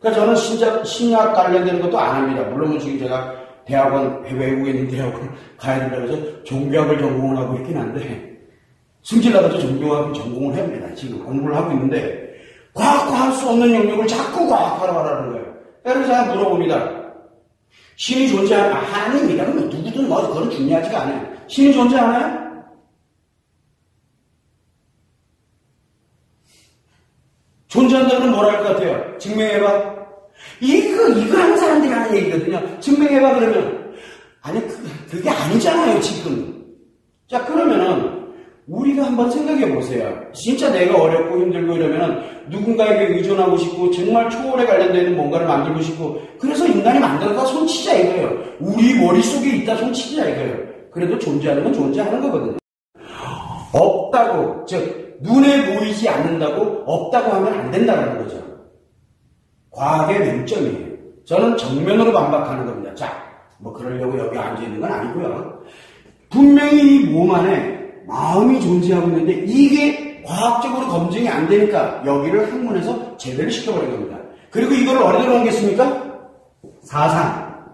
그러니까 저는 신약 관련되는 것도 안 합니다. 물론 지금 제가 대학원, 외국에 있는 대학원 가야 된다고 해서 종교학을 전공을 하고 있긴 한데 승질나가지고 종교학을 전공을 합니다. 지금 공부를 하고 있는데 과학화할 수 없는 영역을 자꾸 과학화로 하라는 거예요. 그래서 제가 물어봅니다. 신이 아닙니다. 누구든 그건 중요하지가 않아요. 신이 존재하나요? 존재한다면 뭐라 할 것 같아요? 증명해봐. 이거 하는 사람들이 하는 얘기거든요. 증명해봐 그러면. 아니, 그게 아니잖아요, 지금. 자, 그러면은, 우리가 한번 생각해 보세요. 진짜 내가 어렵고 힘들고 이러면은, 누군가에게 의존하고 싶고, 정말 초월에 관련되는 뭔가를 만들고 싶고, 그래서 인간이 만들었다 손치자 이거예요. 우리 머릿속에 있다 손치자 이거예요. 그래도 존재하는 건 존재하는 거거든요. 없다고, 즉, 눈에 보이지 않는다고 없다고 하면 안 된다는 거죠. 과학의 맹점이에요. 저는 정면으로 반박하는 겁니다. 자, 그러려고 여기 앉아있는 건 아니고요. 분명히 이 몸 안에 마음이 존재하고 있는데 이게 과학적으로 검증이 안 되니까 여기를 학문에서 제외를 시켜버린 겁니다. 그리고 이걸 어디로 옮겼습니까? 사상,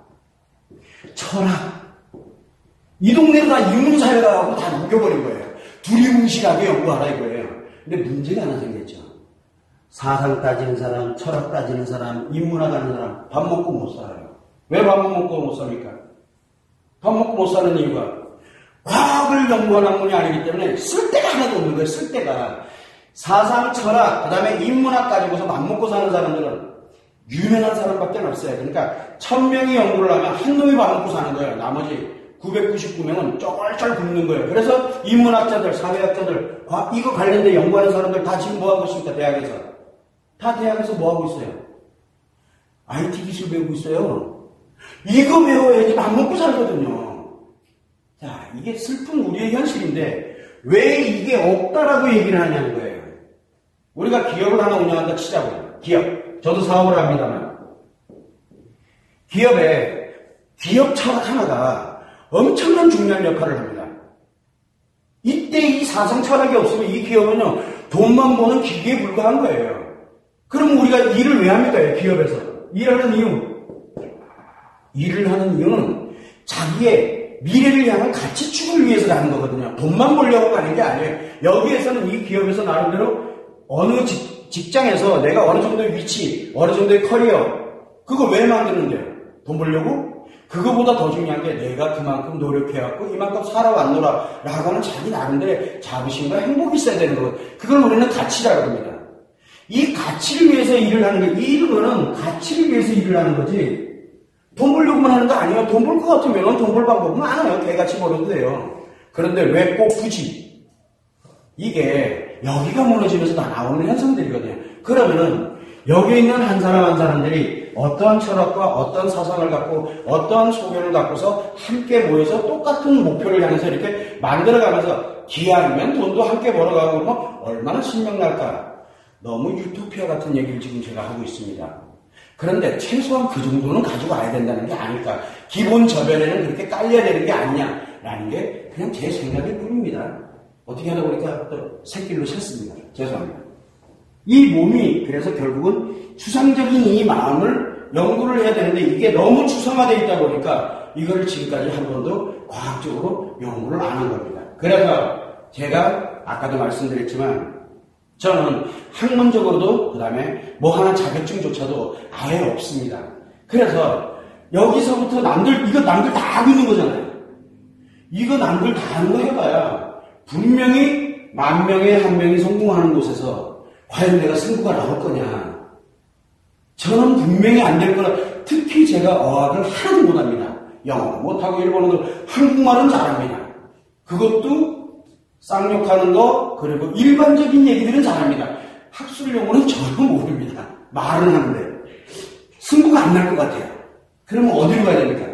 철학. 이 동네로 다 이문사회가 하고 다 녹여버린 거예요. 두리뭉실하게 연구하라 이거예요. 근데 문제가 하나 생겼죠. 사상 따지는 사람, 철학 따지는 사람, 인문학 하는 사람 밥 먹고 못 살아요. 왜 밥 먹고 못 삽니까? 밥 먹고 못 사는 이유가 과학을 연구하는 학문이 아니기 때문에 쓸데가 하나도 없는 거예요. 쓸데가. 사상, 철학, 그 다음에 인문학 가지고서 밥 먹고 사는 사람들은 유명한 사람밖에 없어요. 그러니까 1000명이 연구를 하면 한 놈이 밥 먹고 사는 거예요. 나머지 999명은 쩔쩔 굶는 거예요. 그래서 인문학자들, 사회학자들, 이거 관련된 연구하는 사람들 다 지금 뭐하고 있습니까? 대학에서. 다 대학에서 뭐하고 있어요? IT 기술 배우고 있어요. 이거 배워야지 밥 먹고 살거든요. 자, 이게 슬픈 우리의 현실인데 왜 이게 없다라고 얘기를 하냐는 거예요. 우리가 기업을 하나 운영한다 치자고요. 기업. 저도 사업을 합니다만. 기업 철학 하나가 엄청난 중요한 역할을 합니다. 이때 이 사상 철학이 없으면 이 기업은요, 돈만 버는 기계에 불과한 거예요. 그럼 우리가 일을 왜 합니까? 기업에서. 일을 하는 이유는 자기의 미래를 향한 가치축을 위해서 하는 거거든요. 돈만 벌려고 하는 게 아니에요. 여기에서는 이 기업에서 나름대로 어느 직장에서 내가 어느 정도의 위치, 어느 정도의 커리어, 그걸 왜 만드는데요? 돈 벌려고? 그거보다 더 중요한 게 내가 그만큼 노력해갖고 이만큼 살아왔노라 라고 하는 자기 나름대로의 자부심과 행복이 있어야 되는 거거든요. 그걸 우리는 가치라고 합니다. 이 가치를 위해서 일을 하는 게, 이거는 가치를 위해서 일을 하는 거지 돈 벌려고만 하는 거 아니에요. 돈 벌 것 같으면 돈 벌 방법은 많아요. 개같이 벌어도 돼요. 그런데 왜 꼭 굳이? 이게 여기가 무너지면서 다 나오는 현상들이거든요. 그러면은 여기 있는 한 사람 한 사람들이 어떠한 철학과 어떤 사상을 갖고 어떠한 소견을 갖고서 함께 모여서 똑같은 목표를 향해서 이렇게 만들어가면서 기왕이면 돈도 함께 벌어가고 그러면 얼마나 신명날까. 너무 유토피아 같은 얘기를 지금 제가 하고 있습니다. 그런데 최소한 그 정도는 가지고 와야 된다는 게 아닐까. 기본 저변에는 그렇게 깔려야 되는 게 아니냐라는 게 그냥 제 생각일 뿐입니다. 어떻게 하다 보니까 또 새길로 샜습니다. 죄송합니다. 이 몸이 그래서 결국은 추상적인 이 마음을 연구를 해야 되는데 이게 너무 추상화되어 있다 보니까 이거를 지금까지 한 번도 과학적으로 연구를 안 한 겁니다. 그래서 제가 아까도 말씀드렸지만 저는 학문적으로도 그다음에 뭐 하나 자격증조차도 아예 없습니다. 그래서 여기서부터 이거 남들 다 하고 있는 거잖아요. 이거 남들 다 하는 거 해봐야 분명히 10,000명에 1명이 성공하는 곳에서 과연 내가 승부가 나올 거냐. 저는 분명히 안 될 거라. 특히 제가 어학을 하나도 못합니다. 영어도 못하고 일본어도 한국말은 잘합니다. 그것도 쌍욕하는 거 그리고 일반적인 얘기들은 잘합니다. 학술 용어는 전혀 모릅니다. 말은 하는데 승부가 안 날 것 같아요. 그러면 어디로 가야 됩니까?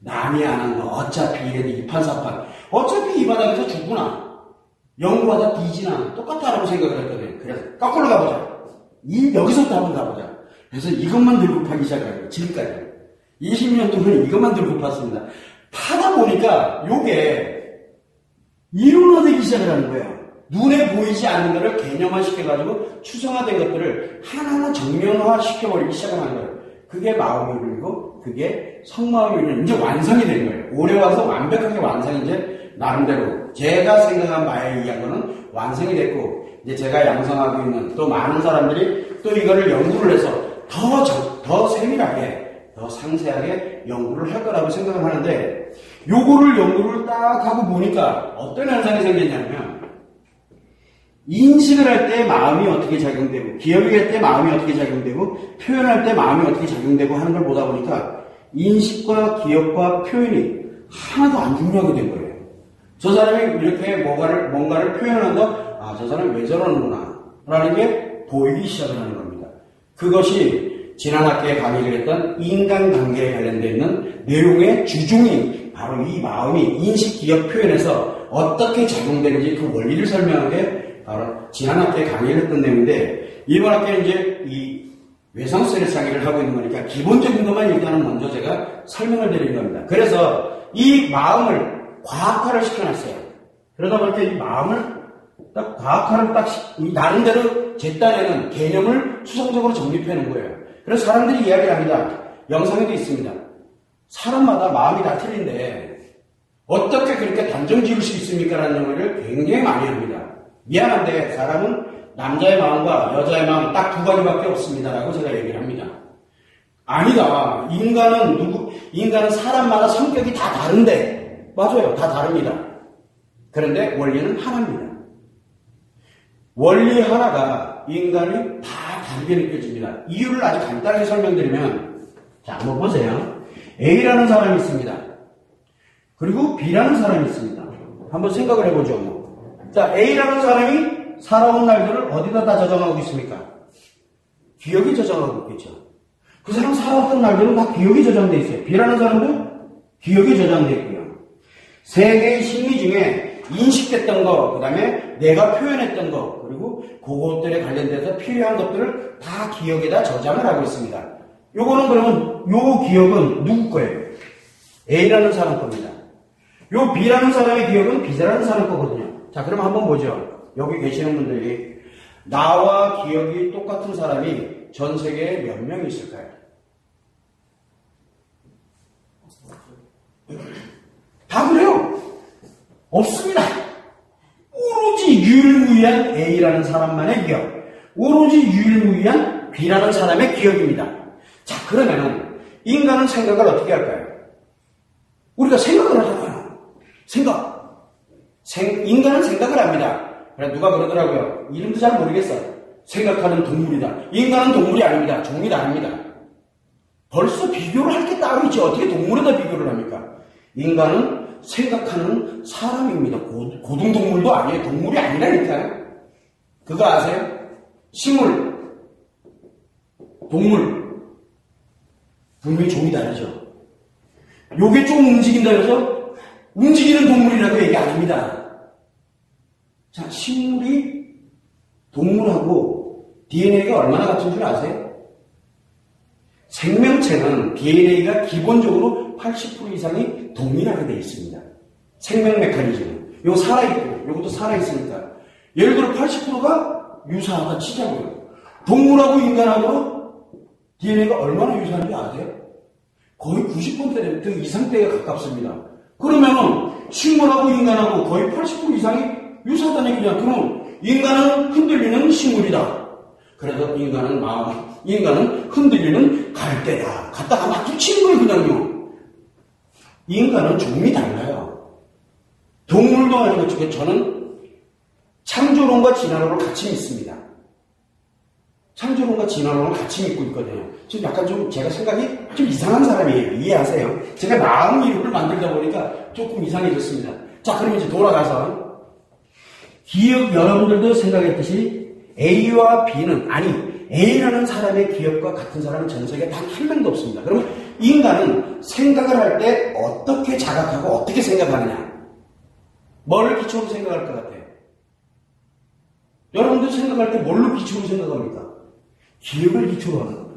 남이 안 하는 거 어차피 이래도 이판사판 어차피 이 바닥에서 죽구나. 연구하다 뒤지나 똑같다라고 생각을 했거든요. 그래서 거꾸로 가보자. 여기서부터 한번 가보자. 그래서 이것만 들고 파기 시작해요. 지금까지 20년 동안 이것만 들고 팠습니다. 파다 보니까 요게 이론화되기 시작을 하는 거예요. 눈에 보이지 않는 것을 개념화 시켜가지고 추상화된 것들을 하나하나 정면화 시켜버리기 시작을 하는 거예요. 그게 마음의 이론이고 그게 성마음의 이론 이제 완성이 된 거예요. 올해 와서 완벽하게 완성이 이제 나름대로 제가 생각한 바에 의한 거는 완성이 됐고 이제 제가 양성하고 있는 또 많은 사람들이 또 이거를 연구를 해서 더 세밀하게 더 상세하게 연구를 할 거라고 생각을 하는데 요거를 연구를 딱 하고 보니까 어떤 현상이 생겼냐면 인식을 할 때 마음이 어떻게 작용되고 기억을 할 때 마음이 어떻게 작용되고 표현할 때 마음이 어떻게 작용되고 하는 걸 보다 보니까 인식과 기억과 표현이 하나도 안 중요하게 된 거예요. 저 사람이 이렇게 뭔가를 표현한다? 아, 저 사람이 왜 저러는구나 라는 게 보이기 시작을 하는 겁니다. 그것이 지난 학기에 강의를 했던 인간관계에 관련되어 있는 내용의 주중인 바로 이 마음이 인식, 기억, 표현에서 어떻게 작용되는지 그 원리를 설명한 게 바로 지난 학기에 강의를 했던 내용인데 이번 학기에 이제 이 외상스트레스 장애를 하고 있는 거니까 기본적인 것만 일단은 먼저 제가 설명을 드리는 겁니다. 그래서 이 마음을 과학화를 시켜놨어요. 그러다 보니까 이 마음을 딱 과학화를 딱 나름대로 제 딴에는 개념을 추상적으로 정립해 놓은 거예요. 그래서 사람들이 이야기를 합니다. 영상에도 있습니다. 사람마다 마음이 다 틀린데 어떻게 그렇게 단정 지을 수 있습니까? 라는 얘기를 굉장히 많이 합니다. 미안한데 사람은 남자의 마음과 여자의 마음 딱 두 가지밖에 없습니다. 라고 제가 얘기를 합니다. 아니다. 인간은 사람마다 성격이 다 다른데 맞아요. 다 다릅니다. 그런데 원리는 하나입니다. 원리 하나가 인간이 다 다르게 느껴집니다. 이유를 아주 간단하게 설명드리면 자, 한번 보세요. A라는 사람이 있습니다. 그리고 B라는 사람이 있습니다. 한번 생각을 해보죠. 자, A라는 사람이 살아온 날들을 어디다 다 저장하고 있습니까? 기억이 저장하고 있겠죠. 그 사람 살아왔던 날들은 다 기억이 저장되어 있어요. B라는 사람도 기억이 저장되어 있고요. 세 개의 심리 중에 인식됐던 거, 그 다음에 내가 표현했던 거, 그리고 그것들에 관련돼서 필요한 것들을 다 기억에다 저장을 하고 있습니다. 요거는 그러면 요 기억은 누구 거예요? A라는 사람 겁니다. 요 B라는 사람의 기억은 B라는 사람 거거든요. 자, 그럼 한번 보죠. 여기 계시는 분들이 나와 기억이 똑같은 사람이 전 세계에 몇 명 있을까요? 다 그래요. 없습니다. 오로지 유일무이한 A라는 사람만의 기억, 오로지 유일무이한 B라는 사람의 기억입니다. 자, 그러면 인간은 생각을 어떻게 할까요? 우리가 생각을 하잖아요. 인간은 생각을 합니다. 그래, 누가 그러더라고요. 이름도 잘 모르겠어요. 생각하는 동물이다. 인간은 동물이 아닙니다. 종이 다릅니다. 벌써 비교를 할 게 따로 있지. 어떻게 동물에다 비교를 합니까? 인간은 생각하는 사람입니다. 고등동물도 아니에요. 동물이 아니라니까요. 그거 아세요? 식물. 동물. 분명히 종이 다르죠. 요게 좀 움직인다 그래서 움직이는 동물이라고 얘기 아닙니다. 자, 식물이 동물하고 DNA가 얼마나 같은 줄 아세요? 생명체는 DNA가 기본적으로 80% 이상이 동일하게 되어 있습니다. 생명 메커니즘은. 요거 살아있고, 요것도 살아있으니까. 예를 들어 80%가 유사하다 치자고요. 동물하고 인간하고 DNA가 얼마나 유사한지 아세요? 거의 90% 이상대가 가깝습니다. 그러면은 식물하고 인간하고 거의 80% 이상이 유사하다는 얘기냐. 그럼 인간은 흔들리는 식물이다. 그래서 인간은 흔들리는 갈대다. 갖다가 맞추치는 거예요, 그냥요. 인간은 종이 달라요. 동물도 아니고 저는 창조론과 진화론을 같이 믿습니다. 창조론과 진화론을 같이 믿고 있거든요. 지금 약간 좀 제가 생각이 좀 이상한 사람이에요. 이해하세요? 제가 마음 이유를 만들다 보니까 조금 이상해졌습니다. 자, 그럼 이제 돌아가서 기억, 여러분들도 생각했듯이 A와 B는, 아니 A라는 사람의 기억과 같은 사람은 전 세계에 단 한 명도 없습니다. 그러면 인간은 생각을 할 때 어떻게 자각하고 어떻게 생각하느냐? 뭐를 기초로 생각할 것 같아요? 여러분들 생각할 때 뭘로 기초로 생각합니까? 기억을 기초로 하는 겁니다.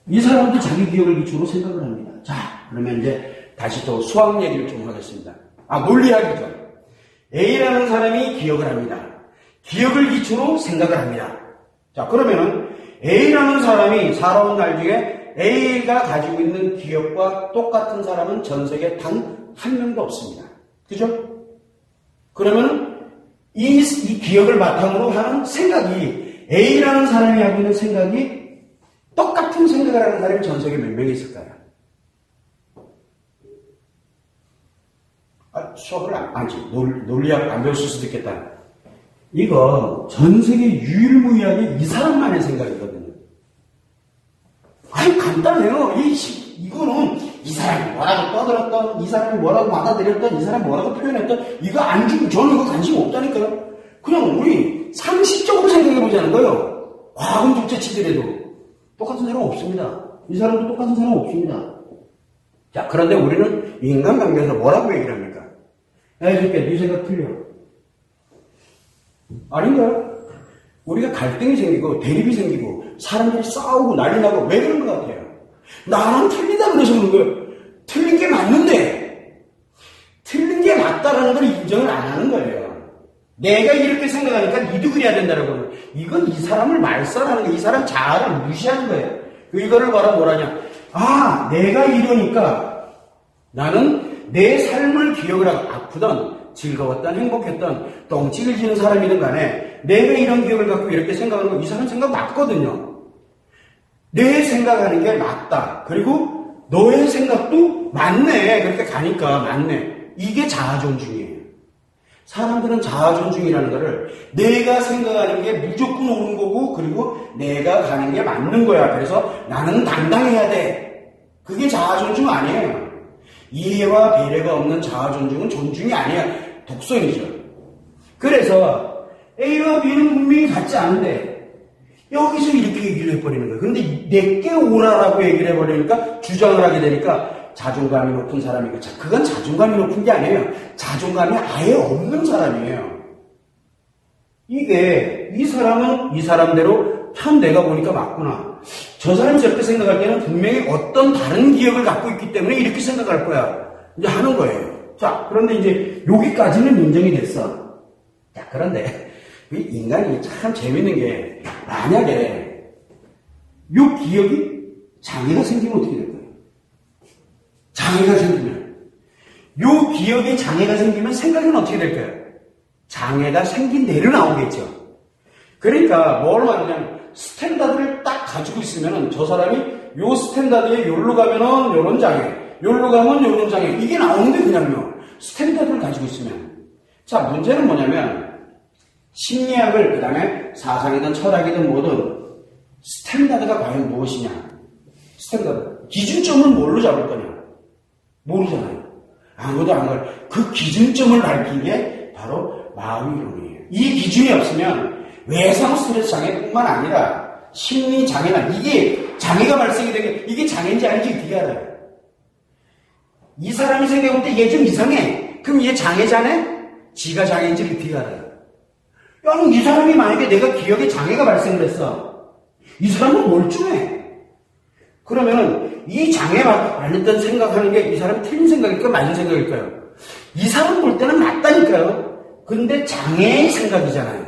이 사람도 자기 기억을 기초로 생각을 합니다. 자, 그러면 이제 다시 또 수학 얘기를 좀 하겠습니다. 논리학이죠. A라는 사람이 기억을 합니다. 기억을 기초로 생각을 합니다. 자, 그러면은 A라는 사람이 살아온 날 중에 A가 가지고 있는 기억과 똑같은 사람은 전 세계에 단 한 명도 없습니다. 그죠? 그러면 이 기억을 바탕으로 하는 생각이, A라는 사람이 하고 있는 생각이 똑같은 생각을 하는 사람이 전 세계에 몇 명이 있을까요? 수업을 논리학 안 배웠을 수도 있겠다. 이거 전 세계 유일무이하게 이 사람만의 생각이거든요. 아니, 간단해요. 이거는 이 사람이 뭐라고 떠들었던, 이 사람이 뭐라고 받아들였던, 이 사람이 뭐라고 표현했던, 이거 안 주고 저는 이거 관심 없다니까요. 그냥 우리 상식적으로 생각해보자는 거예요. 과학은 둘째치더라도 똑같은 사람 없습니다. 이 사람도 똑같은 사람 없습니다. 자, 그런데 우리는 인간관계에서 뭐라고 얘기를 합니까? 야, 이 새끼야, 네 생각 틀려. 아닌가요? 우리가 갈등이 생기고 대립이 생기고 사람들이 싸우고 난리 나고 왜 그런 것 같아요? 나랑 틀리다 그래서 그런 거예요. 틀린 게 맞는데 틀린 게 맞다라는 걸 인정을 안 하는 거예요. 내가 이렇게 생각하니까 니도 그래야 된다라고 하는 거예요. 이건 이 사람을 말살하는 거예요. 이 사람 자아를 무시하는 거예요. 이거를 뭐라냐. 내가 이러니까 나는 내 삶을 기억을 하고 아프던 즐거웠던 행복했던 똥찌를 지는 사람이든 간에 내가 이런 기억을 갖고 이렇게 생각하는 거 이 사람 생각 맞거든요. 내 생각하는 게 맞다. 그리고 너의 생각도 맞네. 그렇게 가니까 맞네. 이게 자아존중이에요. 사람들은 자아존중이라는 거를 내가 생각하는 게 무조건 옳은 거고 그리고 내가 가는 게 맞는 거야. 그래서 나는 당당해야 돼. 그게 자아존중 아니에요. 이해와 배려가 없는 자아존중은 존중이 아니야. 독선이죠. 그래서 A와 B는 분명히 같지 않은데 여기서 이렇게 얘기를 해버리는 거예요. 그런데 내게 오라라고 얘기를 해버리니까 주장을 하게 되니까 자존감이 높은 사람이니까 그건 자존감이 높은 게 아니에요. 자존감이 아예 없는 사람이에요. 이게 이 사람은 이 사람대로 참 내가 보니까 맞구나. 저 사람이 저렇게 생각할 때는 분명히 어떤 다른 기억을 갖고 있기 때문에 이렇게 생각할 거야. 이제 하는 거예요. 자, 그런데 이제 여기까지는 인정이 됐어. 자, 그런데 인간이 참 재밌는 게 만약에 요 기억이 장애가 생기면 어떻게 될까요? 장애가 생기면 요 기억에 장애가 생기면 생각은 어떻게 될까요? 장애가 생긴 대로 나오겠죠. 그러니까 뭘 말하냐면 스탠다드를 딱 가지고 있으면은 저 사람이 요 스탠다드에 요로 가면은 요런 장애, 요로 가면 요런 장애 이게 나오는데 그냥요. 스탠다드를 가지고 있으면. 자, 문제는 뭐냐면 심리학을 그 다음에 사상이든 철학이든 뭐든 스탠다드가 과연 무엇이냐. 스탠다드. 기준점을 뭘로 잡을 거냐. 모르잖아요. 아무도 안 걸. 그 기준점을 밝힌 게 바로 마음이론이에요. 이 기준이 없으면 외상 스트레스 장애뿐만 아니라 심리 장애가, 이게 장애가 발생이 되게, 이게 장애인지 아닌지 어떻게 알아요? 이 사람이 생각해볼 때 얘 좀 이상해. 그럼 얘 장애자네? 지가 장애인지 어떻게 알아요? 야, 그럼 이 사람이 만약에 내가 기억에 장애가 발생을 했어. 이 사람은 멀쩡해. 그러면 이 장애가 관련된 생각하는 게 이 사람이 틀린 생각일까요? 맞은 생각일까요? 이 사람 볼 때는 맞다니까요. 근데 장애의 생각이잖아요.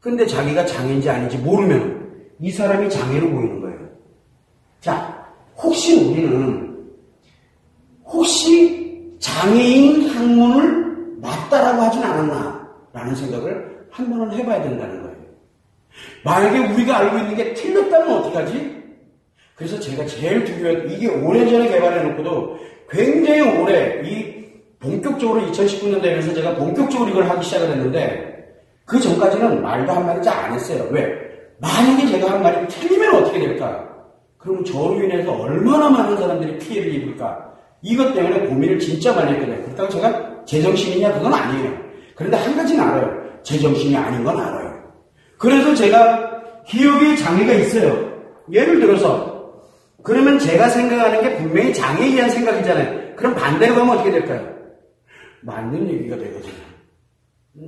근데 자기가 장애인지 아닌지 모르면 이 사람이 장애로 보이는 거예요. 자, 혹시 우리는 장애인 학문을 맞다라고 하진 않았나 라는 생각을 한 번은 해봐야 된다는 거예요. 만약에 우리가 알고 있는 게 틀렸다면 어떻게 하지? 그래서 제가 제일 두려워했던, 이게 오래전에 개발해놓고도 굉장히 오래, 본격적으로 2019년 되면서 제가 본격적으로 이걸 하기 시작을 했는데, 그 전까지는 말도 한마디 잘 안 했어요. 왜? 만약에 제가 한 말이 틀리면 어떻게 될까? 그럼 저로 인해서 얼마나 많은 사람들이 피해를 입을까? 이것 때문에 고민을 진짜 많이 했거든요. 그렇다고 제가 제정신이냐? 그건 아니에요. 그런데 한 가지는 알아요. 제정신이 아닌 건 알아요. 그래서 제가 기억에 장애가 있어요. 예를 들어서, 그러면 제가 생각하는 게 분명히 장애에 의한 생각이잖아요. 그럼 반대로 가면 어떻게 될까요? 맞는 얘기가 되거든요.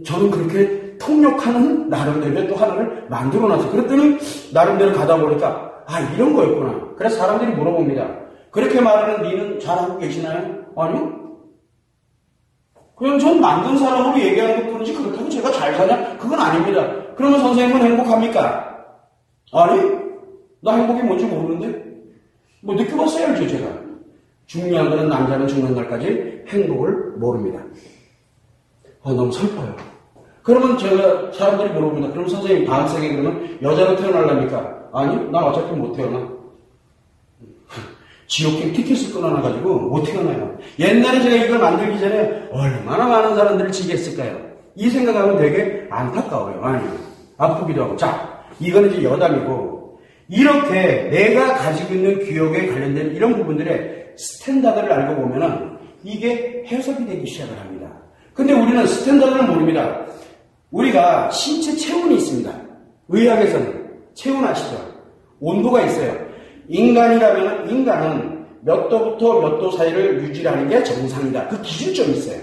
저는 그렇게 통역하는 나름대로 또 하나를 만들어놨어요. 그랬더니 나름대로 가다 보니까 이런 거였구나. 그래서 사람들이 물어봅니다. 그렇게 말하는 니는 잘하고 계시나요? 아니요. 그냥 전 만든 사람으로 얘기하는 것 뿐이지 그렇다고 제가 잘 사냐? 그건 아닙니다. 그러면 선생님은 행복합니까? 아니, 나 행복이 뭔지 모르는데? 뭐 느껴봤어야죠, 제가. 중요한 거는 남자는 죽는 날까지 행복을 모릅니다. 너무 슬퍼요. 그러면 제가 사람들이 물어봅니다. 그럼 선생님 다음 생에 그러면 여자로 태어날랍니까? 아니, 난 어차피 못 태어나. 지옥행 티켓을 끊어놔가지고 못 태어나요. 옛날에 제가 이걸 만들기 전에 얼마나 많은 사람들을 지게 했을까요? 이 생각하면 되게 안타까워요. 아니, 아프기도 하고. 자, 이거는 이제 여담이고, 이렇게 내가 가지고 있는 기억에 관련된 이런 부분들의 스탠다드를 알고 보면은 이게 해석이 되기 시작을 합니다. 근데 우리는 스탠다드를 모릅니다. 우리가 신체 체온이 있습니다. 의학에서는 체온 아시죠? 온도가 있어요. 인간은 몇 도부터 몇 도 사이를 유지하는 게 정상이다. 그 기준점이 있어요.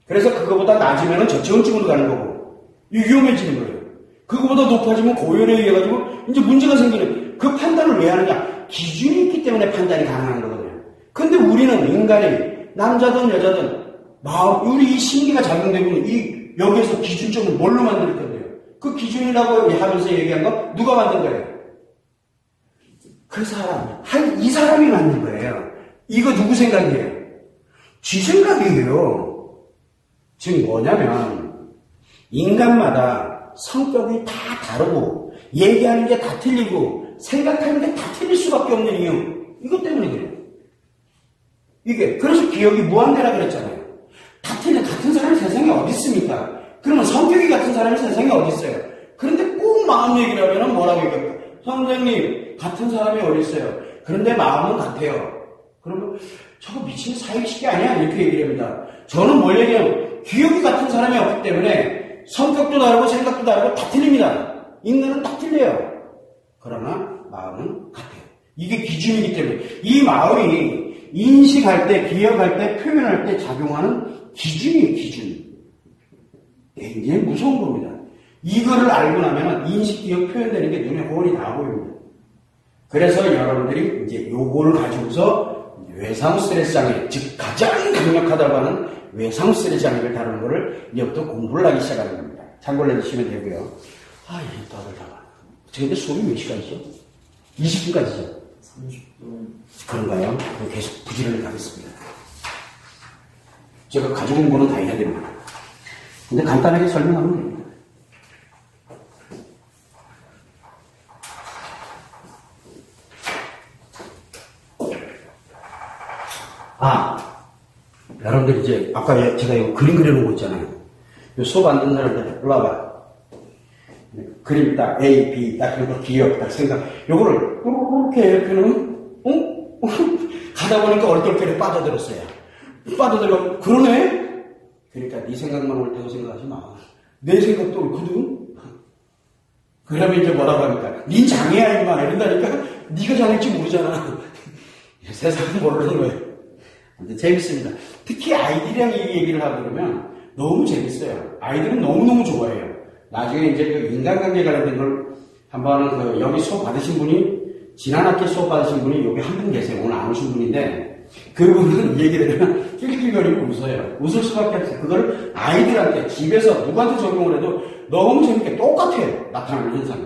그래서 그거보다 낮으면 저체온증으로 가는 거고 위험해지는 거예요. 그거보다 높아지면 고열에 의해 가지고 이제 문제가 생기는, 그 판단을 왜 하느냐? 기준이 있기 때문에 판단이 가능한 거거든요. 근데 우리는 인간이 남자든 여자든 우리 이 심리가 작용되면 여기에서 기준점을 뭘로 만들 건데요? 그 기준이라고 하면서 얘기한 거 누가 만든 거예요? 그 사람, 이 사람이 만든 거예요. 이거 누구 생각이에요? 쥐 생각이에요. 지금 뭐냐면 인간마다 성격이 다 다르고 얘기하는 게 다 틀리고 생각하는 게 다 틀릴 수밖에 없는 이유, 이것 때문에 그래요. 이게 그래서 기억이 무한대라 그랬잖아요. 같은 사람이 세상에 어디 있습니까? 그러면 성격이 같은 사람이 세상에 어디 있어요? 그런데 꼭 마음 얘기를 하면 뭐라고 얘기할까? 선생님, 같은 사람이 어디 있어요? 그런데 마음은 같아요. 그러면 저거 미친 사익식이 아니야? 이렇게 얘기를 합니다. 저는 뭘 얘기해요? 기억이 같은 사람이 없기 때문에 성격도 다르고 생각도 다르고 다 틀립니다. 인간은 다 틀려요. 그러나 마음은 같아요. 이게 기준이기 때문에 이 마음이 인식할 때, 기억할 때, 표현할 때 작용하는 기준이에요, 기준. 굉장히 무서운 겁니다. 이거를 알고 나면 인식, 기억, 표현되는 게 눈에 훤히 다 보입니다. 그래서 여러분들이 이제 요거를 가지고서 외상 스트레스 장애, 즉 가장 강력하다고 하는 외상 스트레스 장애를 다루는 거를 이제부터 공부를 하기 시작하는 겁니다. 참고를 해주시면 되고요. 이 떠들다가. 근데 수업이 몇 시간이죠? 20분까지죠? 30분. 그런가요? 그럼 계속 부지런히 가겠습니다. 제가 가지고 온 거는 다 해야 됩니다. 근데 간단하게 설명하면 됩니다. 여러분들 이제 아까 제가 이거 그림 그려놓은 거 있잖아요. 수업 안 듣는 사람들 올라와봐. 그림 딱 A, B 딱 그리고 기억 딱 생각. 요거를 이렇게 이렇게 놓으면 가다 보니까 얼떨결에 빠져들었어요. 빠져들어 그러네. 그러니까 네 생각만 올 테고 생각하지 마. 내 생각도 옳거든. 그러면 이제 뭐라고 합니까? 닌 장애야, 임마. 이런다니까? 니가 장애일지 모르잖아. 세상은 모르는 거예요. 근데 재밌습니다. 특히 아이들이랑 이 얘기를 하고 그러면 너무 재밌어요. 아이들은 너무너무 좋아해요. 나중에 이제 그 인간관계 관련된 걸 한번 여기 수업 받으신 분이, 지난 학기 수업 받으신 분이 여기 한 분 계세요. 오늘 안 오신 분인데, 그분은 이 얘기를 하면 낄낄거리고 웃어요. 웃을 수밖에 없어요. 그걸 아이들한테 집에서 누구한테 적용을 해도 너무 재밌게 똑같아요. 나타나는 현상이.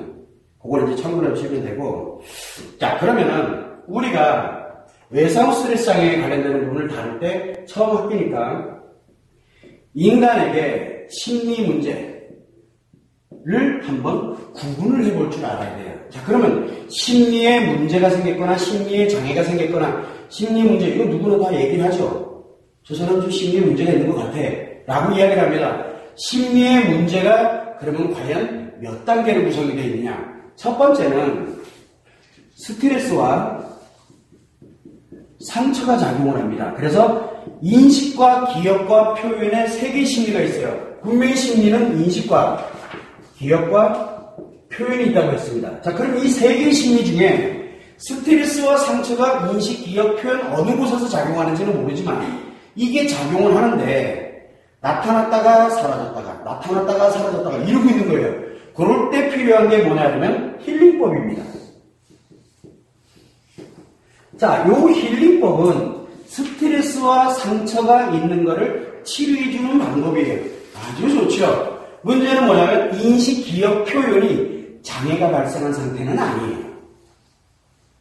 그걸 이제 참고를 해주시면 되고. 자, 그러면은 우리가 외상 스트레스 장애에 관련되는 부분을 다룰 때 처음 학기니까 인간에게 심리 문제를 한번 구분을 해볼 줄 알아야 돼요. 자, 그러면 심리에 문제가 생겼거나 심리에 장애가 생겼거나 심리 문제, 이거 누구나 다 얘기를 하죠. 저 사람 좀 심리에 문제가 있는 것 같아 라고 이야기를 합니다. 심리의 문제가 그러면 과연 몇 단계로 구성이 되어 있느냐. 첫 번째는 스트레스와 상처가 작용을 합니다. 그래서 인식과 기억과 표현의 세 개의 심리가 있어요. 분명히 심리는 인식과 기억과 표현이 있다고 했습니다. 자, 그럼 이 세 개의 심리 중에 스트레스와 상처가 인식, 기억, 표현 어느 곳에서 작용하는지는 모르지만 이게 작용을 하는데 나타났다가 사라졌다가 나타났다가 사라졌다가 이러고 있는 거예요. 그럴 때 필요한 게 뭐냐면 힐링법입니다. 자, 요 힐링법은 스트레스와 상처가 있는 거를 치료해주는 방법이에요. 아주 좋죠. 문제는 뭐냐면 인식, 기억, 표현이 장애가 발생한 상태는 아니에요.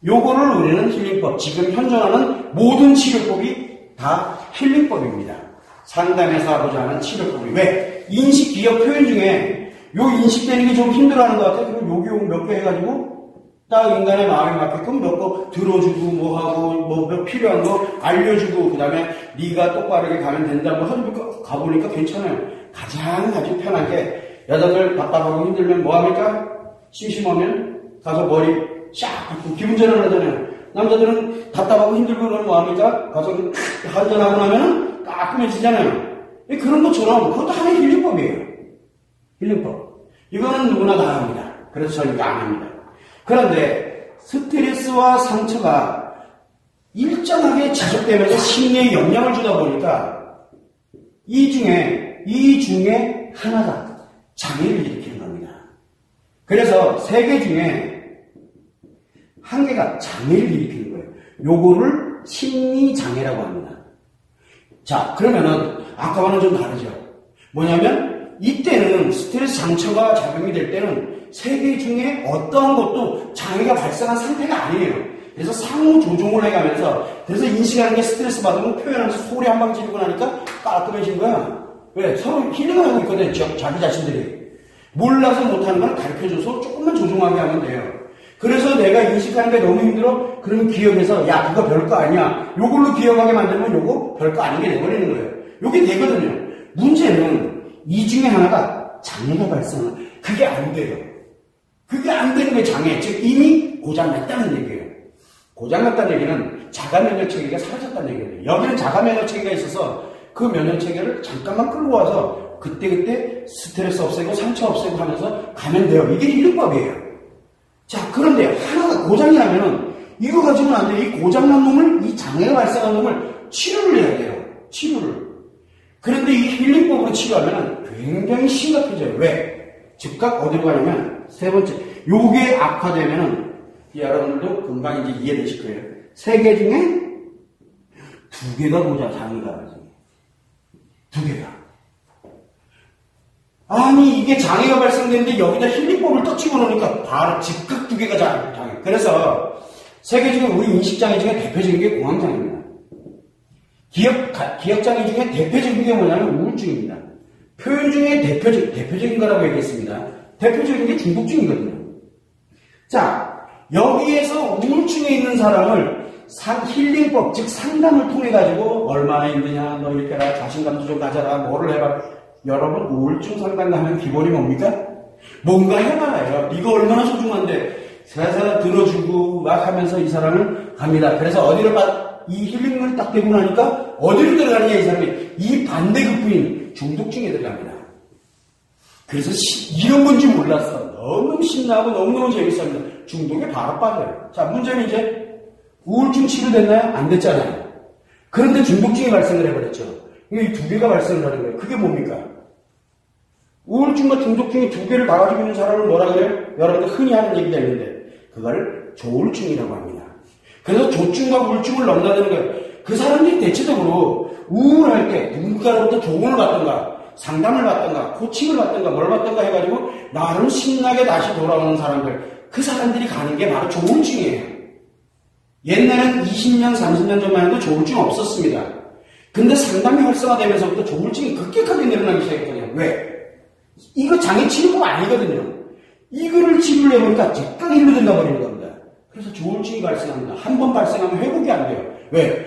요거를 우리는 힐링법, 지금 현존하는 모든 치료법이 다 힐링법입니다. 상담에서 하고자 하는 치료법이. 왜? 인식, 기억, 표현 중에 요 인식되는 게 좀 힘들어하는 것 같아요. 그럼 여기 몇 개 해가지고 딱 인간의 마음에 맞게끔 몇 거 들어주고 뭐하고 뭐 필요한 거 알려주고 그 다음에 네가 똑바르게 가면 된다고 하니까 가보니까 괜찮아요. 가장 편하게 여자들 답답하고 힘들면 뭐합니까? 심심하면 가서 머리 샥 긋고 기분 전환하잖아요. 남자들은 답답하고 힘들고 그러면 뭐합니까? 가서 한잔하고 나면 깔끔해지잖아요. 그런 것처럼 그것도 하나의 힐링법이에요. 힐링법. 이거는 누구나 다 합니다. 그래서 저는 이거 안 합니다. 그런데 스트레스와 상처가 일정하게 지속되면서 심리에 영향을 주다 보니까 이 중에 하나가 장애를 일으키는 겁니다. 그래서 세 개 중에 한 개가 장애를 일으키는 거예요. 요거를 심리장애라고 합니다. 자, 그러면은 아까와는 좀 다르죠. 뭐냐면 이때는 스트레스 상처가 작용이 될 때는 세 개 중에 어떠한 것도 장애가 발생한 상태가 아니에요. 그래서 상호 조종을 해가면서 그래서 인식하는 게 스트레스 받으면 표현하면서 소리 한 방 지르고 나니까 깔끔해진 거야. 왜? 서로 힐링을 하고 있거든. 자기 자신들이. 몰라서 못하는 걸 가르쳐줘서 조금만 조종하게 하면 돼요. 그래서 내가 인식하는 게 너무 힘들어? 그러면 기억해서 야 그거 별거 아니야. 요걸로 기억하게 만들면 요거 별거 아닌 게 돼버리는 거예요. 요게 되거든요. 문제는 이 중에 하나가 장애가 발생하는 그게 안 돼요. 그게 안 되는 게 장애. 즉 이미 고장났다는 얘기예요. 고장났다는 얘기는 자가 면역체계가 사라졌다는 얘기예요. 여기는 자가 면역체계가 있어서 그 면역체계를 잠깐만 끌고 와서 그때그때 스트레스 없애고 상처 없애고 하면서 가면 돼요. 이게 힐링법이에요. 자, 그런데 하나가 고장이 나면은 이거 가지고는 안 돼요. 이 고장난 놈을, 이 장애가 발생한 놈을 치료를 해야 돼요. 치료를. 그런데 이 힐링법으로 치료하면 굉장히 심각해져요. 왜? 즉각 어디로 가냐면 세 번째, 요게 악화되면은 여러분들도 금방 이제 이해되실 거예요. 세 개 중에 두 개가 고장, 장애가 발생해요. 두 개가. 아니 이게 장애가 발생되는데 여기다 힐링법을 또 집어넣으니까 바로 즉각 두 개가 장애. 그래서 세 개 중에 우리 인식장애 중에 대표적인 게 공황장애입니다. 기억장애 중에 대표적인 게 뭐냐면 우울증입니다. 표현 중에 대표적인 거라고 얘기했습니다. 대표적인 게 중독증이거든요. 자, 여기에서 우울증에 있는 사람을 힐링법, 즉 상담을 통해 가지고 얼마나 힘드냐, 너 이렇게 해라, 자신감도 좀 가져라, 뭐를 해봐. 여러분 우울증 상담을 하면 기본이 뭡니까? 뭔가 해봐요. 이거 얼마나 소중한데 세상 들어주고 막 하면서 이 사람을 갑니다. 그래서 이 힐링을 딱 되고 나니까 어디로 들어가느냐 이 사람이 이 반대급부인 중독증에 들어갑니다. 그래서 이런 건지 몰랐어. 너무 신나고 너무너무 재밌습니다. 중독에 바로 빠져요. 자, 문제는 이제 우울증 치료됐나요? 안 됐잖아요. 그런데 중독증이 발생을 해버렸죠. 이 두 개가 발생을 하는 거예요. 그게 뭡니까? 우울증과 중독증이 두 개를 다 가지고 있는 사람을 뭐라 그래요? 여러분들 흔히 하는 얘기가 있는데 그걸 조울증이라고 합니다. 그래서 조증과 우울증을 넘나드는 거예요. 그 사람들이 대체적으로 우울할 때 누군가로부터 조언을 받던가 상담을 받던가 코칭을 받던가 뭘 받던가 해가지고 나름 신나게 다시 돌아오는 사람들, 그 사람들이 가는 게 바로 조울증이에요. 옛날엔 20년, 30년 전만 해도 조울증 없었습니다. 근데 상담이 활성화되면서부터 조울증이 급격하게 늘어나기 시작했거든요. 왜? 이거 장애 치료가 아니거든요. 이거를 치료를 해보니까 즉각 일로 된다버리는 겁니다. 그래서 조울증이 발생합니다. 한 번 발생하면 회복이 안 돼요. 왜?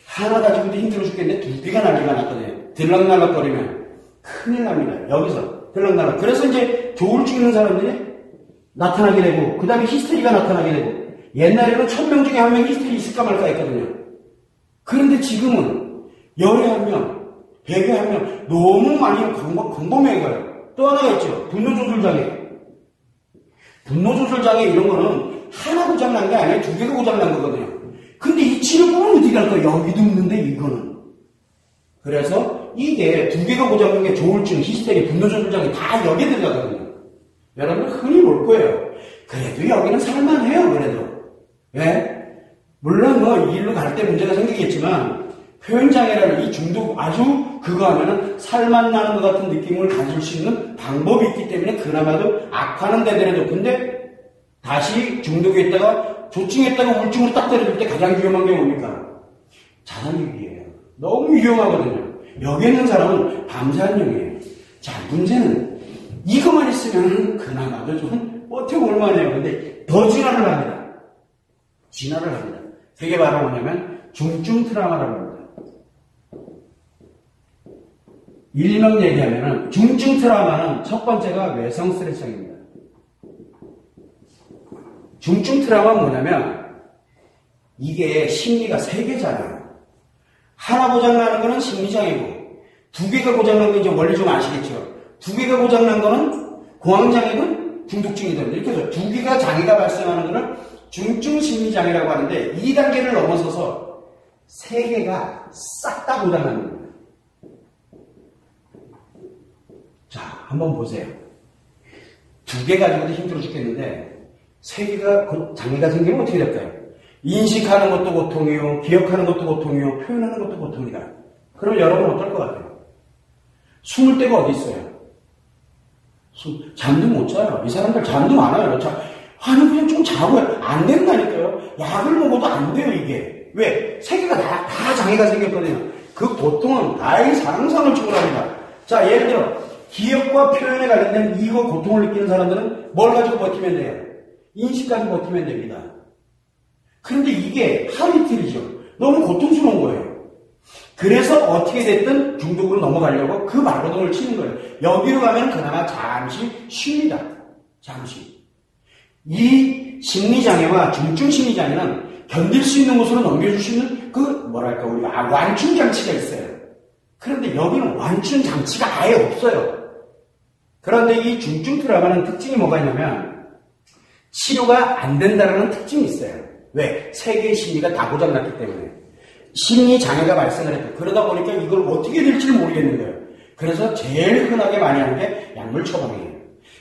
하나 가지고도 힘들어 죽겠는데 두 개가 난리가 났거든요. 들락날락거리면 큰일 납니다. 여기서 들락날락. 그래서 이제 조울증 있는 사람들이 나타나게 되고 그 다음에 히스테리가 나타나게 되고 옛날에는 1000명 중에 한 명 히스테리 있을까 말까 했거든요. 그런데 지금은 열에 한 명, 100에 한 명 너무 많이 광범위해가요. 또 하나가 있죠. 분노조절장애. 분노조절장애 이런 거는 하나 고장난 게 아니라 두 개가 고장난 거거든요. 근데 이 치료법은 어떻게 할까요? 여기도 있는데 이거는. 그래서 이게 두 개가 고장난 게 조울증, 히스테리, 분노조절장애 다 여기에 들어가거든요. 여러분 흔히 볼 거예요. 그래도 여기는 살만해요. 그래도. 예? 물론 뭐 이 길로 갈 때 문제가 생기겠지만 표현장애라는 이 중독 아주 그거 하면은 살만 나는 것 같은 느낌을 가질 수 있는 방법이 있기 때문에 그나마도 악화는 되더라도 근데 다시 중독에 있다가 조증했다가 우울증으로 딱 때려줄 때 가장 위험한 게 뭡니까? 자살위기예요. 너무 위험하거든요. 여기 있는 사람은 밤새한용이에요. 자, 문제는 이것만 있으면 그나마도 좀 버텨볼 만해요. 근데 더 진화를 합니다. 진화를 합니다. 그게 바로 뭐냐면 중증 트라우마라고 합니다. 일명 얘기하면은 중증 트라우마는 첫 번째가 외성 스트레스장애입니다. 중증 트라우마는 뭐냐면 이게 심리가 세 개잖아요. 하나 고장나는 거는 심리장애고 두 개가 고장난 거 이제 원리 좀 아시겠죠? 두 개가 고장난 거는 공황장애든 중독증이든 이렇게 해서 두 개가 장애가 발생하는 거는 중증 심리장애라고 하는데 2단계를 넘어서서 세 개가 싹 다 고장나는 겁니다. 자, 한번 보세요. 두 개 가지고도 힘들어 죽겠는데 세 개가 장애가 생기면 어떻게 될까요? 인식하는 것도 고통이요, 기억하는 것도 고통이요, 표현하는 것도 고통이다. 그럼 여러분 어떨 것 같아요? 숨을 데가 어디 있어요? 잠도 못 자요. 이 사람들 잠도 안 와요. 아니 그냥 좀 자고 안 된다니까요. 약을 먹어도 안 돼요 이게. 왜? 세 개가 다 장애가 생겼거든요. 그 고통은 아예 상상을 초월합니다. 자, 예를 들어 기억과 표현에 관련된 이거 고통을 느끼는 사람들은 뭘 가지고 버티면 돼요? 인식까지 버티면 됩니다. 그런데 이게 하루 이틀이죠. 너무 고통스러운 거예요. 그래서 어떻게 됐든 중독으로 넘어가려고 그 발버둥을 치는 거예요. 여기로 가면 그나마 잠시 쉽니다. 잠시. 이 심리장애와 중증 심리장애는 견딜 수 있는 곳으로 넘겨줄 수 있는 우리가 완충 장치가 있어요. 그런데 여기는 완충 장치가 아예 없어요. 그런데 이 중증 트라우마는 특징이 뭐가 있냐면 치료가 안 된다는 특징이 있어요. 왜? 세 개의 심리가 다 고장났기 때문에. 심리 장애가 발생을 했다. 그러다 보니까 이걸 어떻게 될지를 모르겠는 거예요. 그래서 제일 흔하게 많이 하는 게 약물 처방이에요.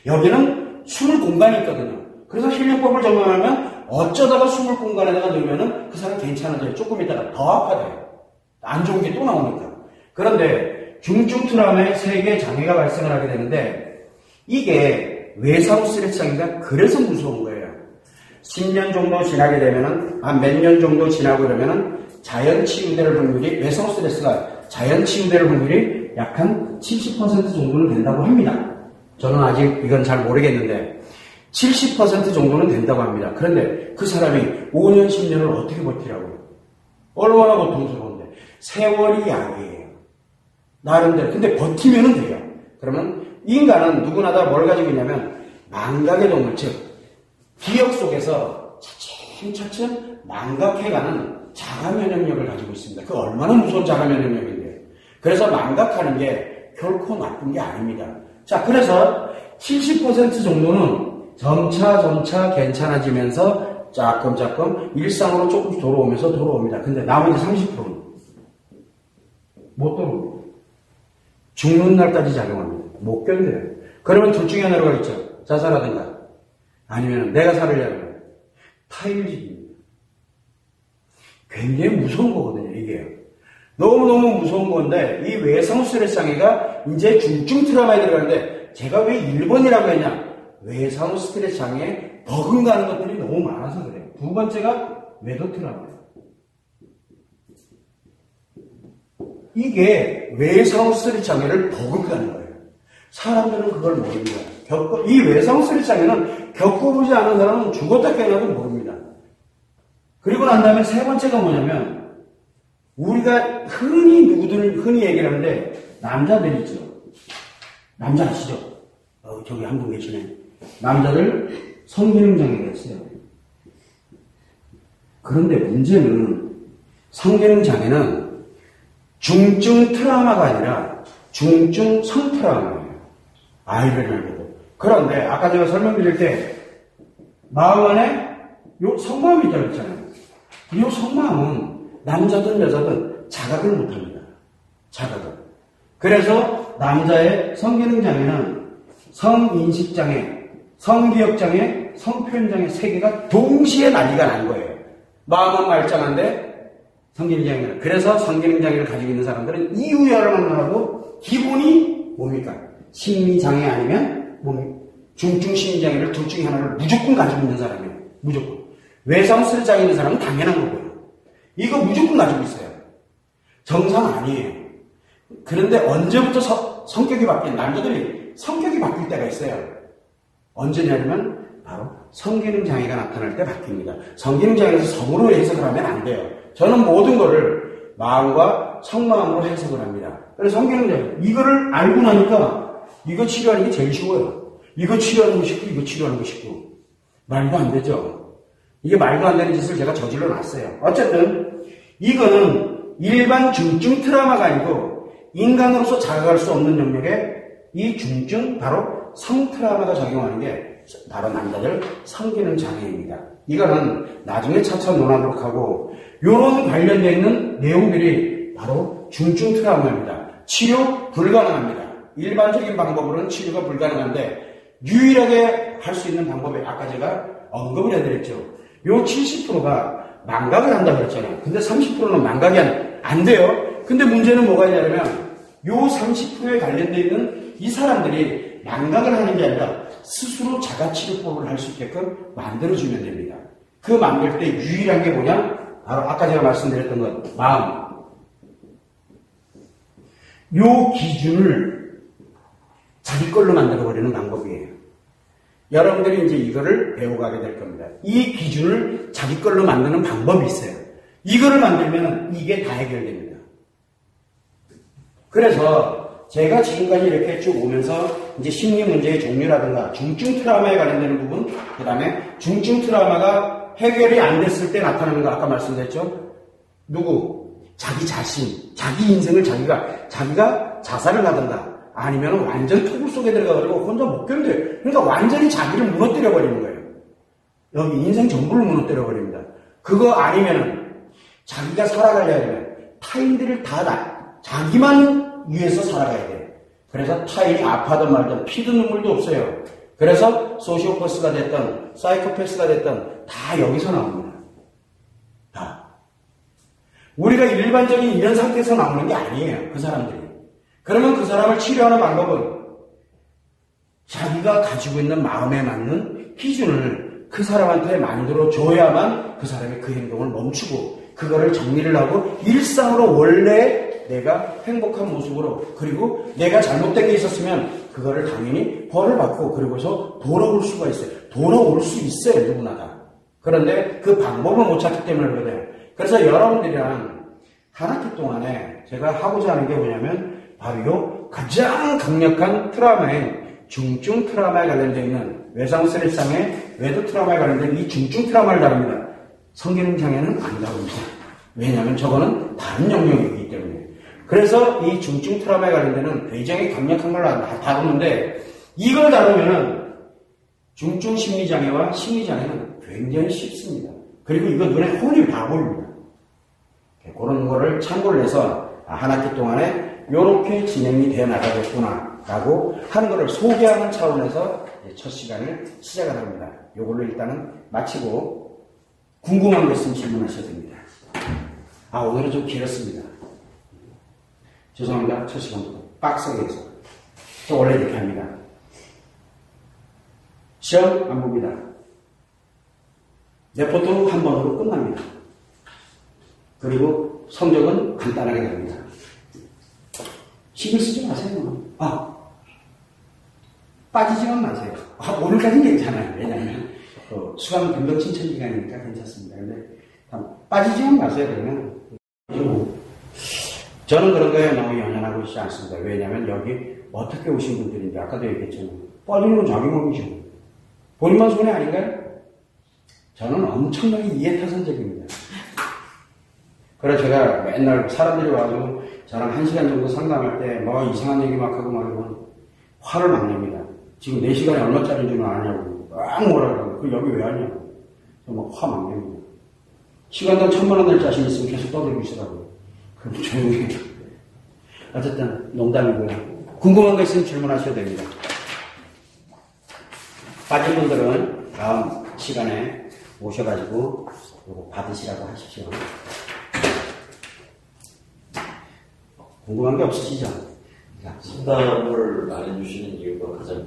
여기는 숨을 공간이 있거든요. 그래서 힐링법을 적용하면 어쩌다가 숨을 공간에다가 넣으면은 그 사람 괜찮아져요. 조금 있다가 더 아파져요. 안 좋은 게 또 나오니까. 그런데 중증 트라우마에 세 개의 장애가 발생을 하게 되는데 이게 외상 스트레스 장애가 그래서 무서운 거예요. 10년 정도 지나게 되면은 몇 년 정도 지나고 그러면은 자연 치유될 확률이 외상 스트레스가 자연 치유될 확률이 약 한 70% 정도는 된다고 합니다. 저는 아직 이건 잘 모르겠는데 70% 정도는 된다고 합니다. 그런데 그 사람이 5년, 10년을 어떻게 버티라고요? 얼마나 고통스러운데. 세월이 약이에요. 나름대로. 근데 버티면은 돼요. 그러면 인간은 누구나 다 뭘 가지고 있냐면 망각의 동물, 즉 기억 속에서 차츰차츰 망각해가는 자가 면역력을 가지고 있습니다. 그 얼마나 무서운 자가 면역력인데요. 그래서 망각하는 게 결코 나쁜 게 아닙니다. 자, 그래서 70% 정도는 점차 괜찮아지면서 조금 일상으로 조금씩 돌아오면서 근데 나머지 30%는 못 돌아옵니다. 죽는 날까지 작용합니다. 못 견뎌요. 그러면 둘 중에 하나가 있죠. 자살하든가 아니면 내가 살으려면 타일직입니다. 굉장히 무서운 거거든요, 이게. 너무너무 무서운 건데, 이 외상 스트레스 장애가 이제 중증 트라우마에 들어가는데, 제가 왜 1번이라고 했냐? 외상 스트레스 장애에 버금가는 것들이 너무 많아서 그래요. 두 번째가 외도 트라우마예요. 이게 외상 스트레스 장애를 버금가는 거예요. 사람들은 그걸 모릅니다. 이 외상 스트레스 장애는 겪어보지 않은 사람은 죽었다 깨어나도 모릅니다. 그리고 난 다음에 세 번째가 뭐냐면, 우리가 흔히 얘기를 하는데, 남자들 있죠. 남자 아시죠? 저기 한 분 계시네. 남자들 성기능장애가 있어요. 그런데 문제는 성기능장애는 중증 트라우마가 아니라 중증 성트라우마예요. 아이를 낳고도. 그런데 아까 제가 설명드릴 때 마음 안에 요 속마음이 있다고 했잖아요. 이 속마음은 남자든 여자든 자각을 못합니다. 자각을. 그래서 남자의 성기능장애는 성인식장애, 성기억장애, 성표현장애 세 개가 동시에 난리가 난 거예요. 마음은 말짱한데 성기능장애는. 그래서 성기능장애를 가지고 있는 사람들은 이유야를 만나고 기본이 뭡니까? 심리장애 아니면 중증 심리장애를 둘 중에 하나를 무조건 가지고 있는 사람이에요. 무조건. 외상 스트레스 장애 있는 사람은 당연한 거고요. 이거 무조건 가지고 있어요. 정상 아니에요. 그런데 언제부터 성격이 바뀐 남자들이 성격이 바뀔 때가 있어요. 언제냐면 바로 성기능 장애가 나타날 때 바뀝니다. 성기능 장애에서 성으로 해석을 하면 안 돼요. 저는 모든 거를 마음과 성마음으로 해석을 합니다. 그래서 성기능 장애 이거를 알고 나니까 이거 치료하는 게 제일 쉬워요. 이거 치료하는 거 쉽고 이거 치료하는 거 쉽고 말도 안 되죠. 이게 말도 안 되는 짓을 제가 저질러 놨어요. 어쨌든 이거는 일반 중증 트라우마가 아니고 인간으로서 자각할 수 없는 영역에 이 중증 바로 성트라우마가 작용하는 게 바로 남자들 성기능 장애입니다. 이거는 나중에 차차 논하도록 하고 이런 관련되어 있는 내용들이 바로 중증 트라우마입니다. 치료 불가능합니다. 일반적인 방법으로는 치료가 불가능한데 유일하게 할 수 있는 방법이 아까 제가 언급을 해드렸죠. 요 70%가 망각을 한다고 그랬잖아요. 근데 30%는 망각이 안 돼요. 근데 문제는 뭐가 있냐면 요 30%에 관련되어 있는 이 사람들이 망각을 하는 게 아니라 스스로 자가치료법을 할 수 있게끔 만들어주면 됩니다. 그 만들 때 유일한 게 뭐냐? 바로 아까 제가 말씀드렸던 것, 마음. 요 기준을 자기 걸로 만들어버리는 방법이에요. 여러분들이 이제 이거를 배워가게 될 겁니다. 이 기준을 자기 걸로 만드는 방법이 있어요. 이거를 만들면 이게 다 해결됩니다. 그래서 제가 지금까지 이렇게 쭉 오면서 이제 심리 문제의 종류라든가 중증 트라우마에 관련되는 부분, 그 다음에 중증 트라우마가 해결이 안 됐을 때 나타나는 거 아까 말씀드렸죠? 누구? 자기 자신, 자기 인생을 자기가 자살을 하든가 아니면 완전 토굴 속에 들어가가지고 혼자 못 견뎌요. 그러니까 완전히 자기를 무너뜨려버리는 거예요. 여기 인생 전부를 무너뜨려버립니다. 그거 아니면은 자기가 살아가려면 타인들을 다 자기만 위해서 살아가야 돼요. 그래서 타인이 아파든 말든 피도 눈물도 없어요. 그래서 소시오패스가 됐든 사이코패스가 됐든 다 여기서 나옵니다. 다. 우리가 일반적인 이런 상태에서 나오는 게 아니에요. 그 사람들이. 그러면 그 사람을 치료하는 방법은 자기가 가지고 있는 마음에 맞는 기준을 그 사람한테 만들어줘야만 그 사람이 그 행동을 멈추고 그거를 정리를 하고 일상으로 원래 내가 행복한 모습으로 그리고 내가 잘못된 게 있었으면 그거를 당연히 벌을 받고 그리고서 돌아올 수가 있어요. 돌아올 수 있어요. 누구나 다. 그런데 그 방법을 못 찾기 때문에 그래요. 그래서 여러분들이랑 한 학기 동안에 제가 하고자 하는 게 뭐냐면 바로 가장 강력한 트라우마인 중증 트라우마에 관련되어 있는 외상 스트레스 장애, 외도 트라우마에 관련된 이 중증 트라우마를 다룹니다. 성기능 장애는 안 다룹니다. 왜냐하면 저거는 다른 영역이기 때문에. 그래서 이 중증 트라우마에 관련되는 굉장히 강력한 걸 다루는데 이걸 다루면은 중증 심리장애와 심리장애는 굉장히 쉽습니다. 그리고 이거 눈에 훤히 다 보입니다. 그런 거를 참고를 해서 한 학기 동안에 이렇게 진행이 되어 나가겠구나 라고 하는 거를 소개하는 차원에서 첫 시간을 시작을 합니다. 이걸로 일단은 마치고 궁금한 거 있으면 질문하셔도 됩니다. 오늘은 좀 길었습니다. 죄송합니다. 첫 시간부터 빡세게 해서. 저 원래 이렇게 합니다. 시험 안 봅니다. 레포트 한 번으로 끝납니다. 그리고 성적은 간단하게 됩니다. 신경 쓰지 마세요. 빠지지만 마세요. 오늘까지는 괜찮아요. 왜냐하면 수강 변경 신청 기간이니까 괜찮습니다. 근데 빠지지만 마세요. 그러면 저는 그런 거에 너무 연연하고 있지 않습니다. 왜냐하면 여기 어떻게 오신 분들인데 아까도 얘기했잖아요. 빠지는 건 자기 몸이죠. 본인만 손해 아닌가요? 저는 엄청나게 이해타산적입니다. 그래서 제가 맨날 사람들이 와서 저랑 1시간 정도 상담할 때 뭐 이상한 얘기 막 하고 말이면 화를 막 냅니다. 지금 4시간에 얼마짜리인 줄 아냐고. 막 뭐라 그러고. 여기 왜 하냐고. 막 화 막 냅니다. 시간당 1,000만 원 낼 자신 있으면 계속 떠들고 있으라고요. 그럼 조용히. 어쨌든 농담이고요. 궁금한 거 있으면 질문하셔도 됩니다. 빠진 분들은 다음 시간에 오셔가지고 이거 받으시라고 하십시오. 궁금한 게 없으시죠? 상담을 많이 주시는 이유가 가장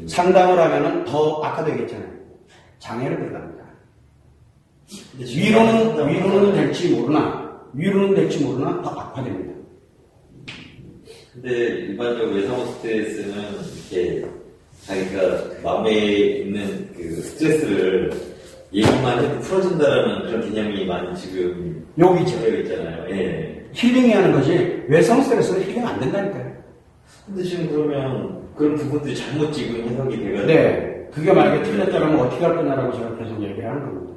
상담을 하면은 더 아까도 얘기했잖아요. 장애로 들어갑니다. 위로는 될지 모르나 더 악화됩니다. 근데 일반적으로 외상후 스트레스는 이렇게 자기가 마음에 있는 그 스트레스를 얘기만 해도 풀어진다라는 그런 개념이 많이 지금 여기죠. 되어 있잖아요. 예. 힐링이 하는 거지 외상 스트레스는 힐링 안 된다니까요. 근데 지금 그러면 그런 부분들이 잘못 지금 해석이 돼가지고 네. 그게 만약에 틀렸다면 어떻게 할 거냐라고 제가 계속 얘기를 하는 겁니다.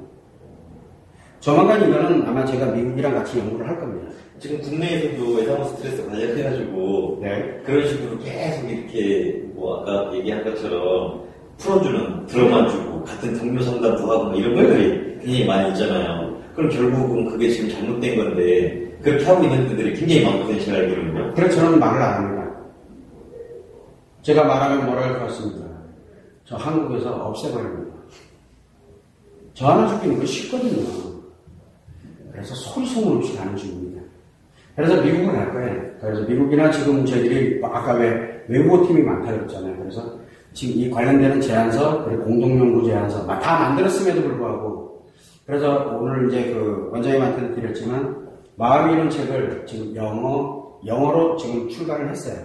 조만간 이거는 아마 제가 미국이랑 같이 연구를 할 겁니다. 지금 국내에서도 외상후 스트레스 관련해가지고 네. 그런 식으로 계속 이렇게 뭐 아까 얘기한 것처럼 풀어주는 들어만 주고 같은 동료 상담도 하고 뭐 이런 것들이 굉장히 많이 있잖아요. 그럼 결국은 그게 지금 잘못된 건데 그렇게 하고 있는 분들이 굉장히 많거든요. 제가 알기로는요. 그래서 저는 말을 안 합니다. 제가 말하면 뭐라 할 것 같습니다. 저 한국에서 없애버립니다. 저 하나 죽이는 거 쉽거든요. 그래서 소리 소문 없이 가는 중입니다. 그래서 미국을 갈 거예요. 그래서 미국이나 지금 저희들이 아까 왜 외국어팀이 많다고 그랬잖아요. 그래서 지금 이 관련되는 제안서, 그리고 공동연구 제안서 다 만들었음에도 불구하고 그래서 오늘 이제 그 원장님한테도 드렸지만 마음이 이런 책을 지금 영어로 지금 출간을 했어요.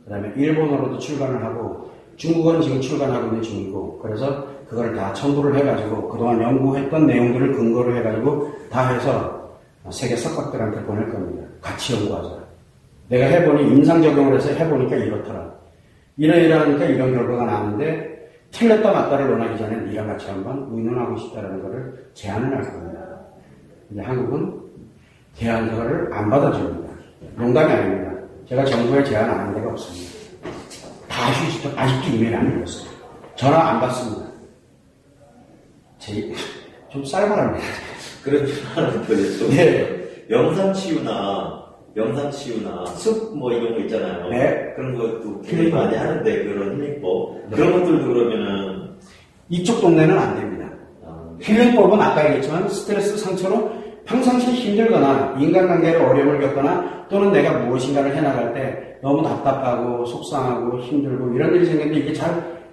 그 다음에 일본어로도 출간을 하고 중국어는 지금 출간하고 있는 중이고 그래서 그걸 다 첨부를 해가지고 그동안 연구했던 내용들을 근거로 해가지고 다 해서 세계 석학들한테 보낼 겁니다. 같이 연구하자. 내가 해보니 임상적용을 해서 해보니까 이렇더라. 이러이러하니까 이런 결과가 나왔는데 틀렸다 맞다를 논하기 전에 니랑 같이 한번 의논하고 싶다는 것을 제안을 할 겁니다. 근데 한국은 제안서를 안 받아줍니다. 농담이 아닙니다. 제가 정부에 제안 안 한 데가 없습니다. 다 아직도 이메일 안 읽었어요. 전화 안 받습니다. 좀 쌀바랍니다. 그런 하나는 그랬죠. 네. 영상 치유나 숲 뭐 이런 거 있잖아요. 네. 그런 것도 굉장히 많이 하는데 그런 힐링법 네. 그런 것들도 그러면은 이쪽 동네는 안 됩니다. 힐링법은 아까 얘기했지만 스트레스 상처로 평상시 힘들거나 인간관계로 어려움을 겪거나 또는 내가 무엇인가를 해나갈 때 너무 답답하고 속상하고 힘들고 이런 일이 생겼는데 이게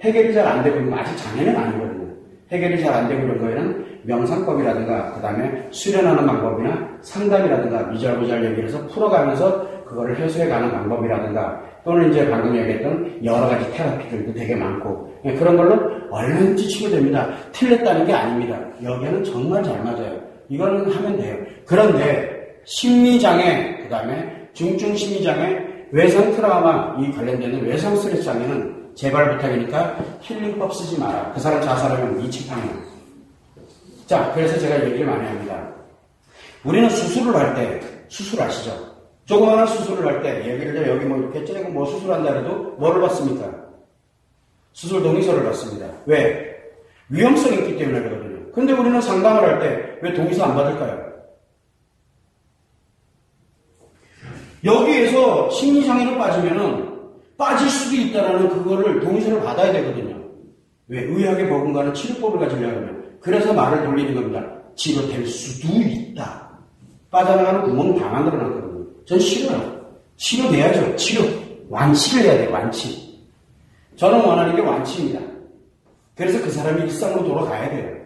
해결이 잘 안 되고 있는 거 아직 장애는 아니거든요. 해결이 잘 안 되고 이런 거에는 명상법이라든가 그 다음에 수련하는 방법이나 상담이라든가 미잘고잘 얘기를 해서 풀어가면서 그거를 해소해가는 방법이라든가 또는 이제 방금 얘기했던 여러 가지 테라피들도 되게 많고 그런 걸로 얼마든지 치료됩니다. 틀렸다는 게 아닙니다. 여기는 정말 잘 맞아요. 이거는 하면 돼요. 그런데 심리장애, 그 다음에 중증 심리장애, 외상 트라우마 이 관련되는 외상 스트레스 장애는 제발 부탁이니까 힐링법 쓰지 마라. 그 사람 자살하면 이치탕이야. 자, 그래서 제가 얘기를 많이 합니다. 우리는 수술을 할 때, 수술 아시죠? 조그마한 수술을 할 때, 예를 들어 여기 뭐 이렇게 째고 뭐 수술한다 해도 뭐를 받습니까? 수술 동의서를 받습니다. 왜? 위험성이 있기 때문에 그러거든요. 근데 우리는 상담을 할 때 왜 동의서 안 받을까요? 여기에서 심리장애로 빠지면은 빠질 수도 있다라는 그거를 동의서를 받아야 되거든요. 왜? 의학의 버금가는 치료법을 가지려고 하면. 그래서 말을 돌리는 겁니다. 치료될 수도 있다. 빠져나가는 구멍은 다 만들어놨거든요. 전 싫어요. 치료돼야죠. 치료. 완치를 해야 돼요. 완치. 저는 원하는 게 완치입니다. 그래서 그 사람이 일상으로 돌아가야 돼요.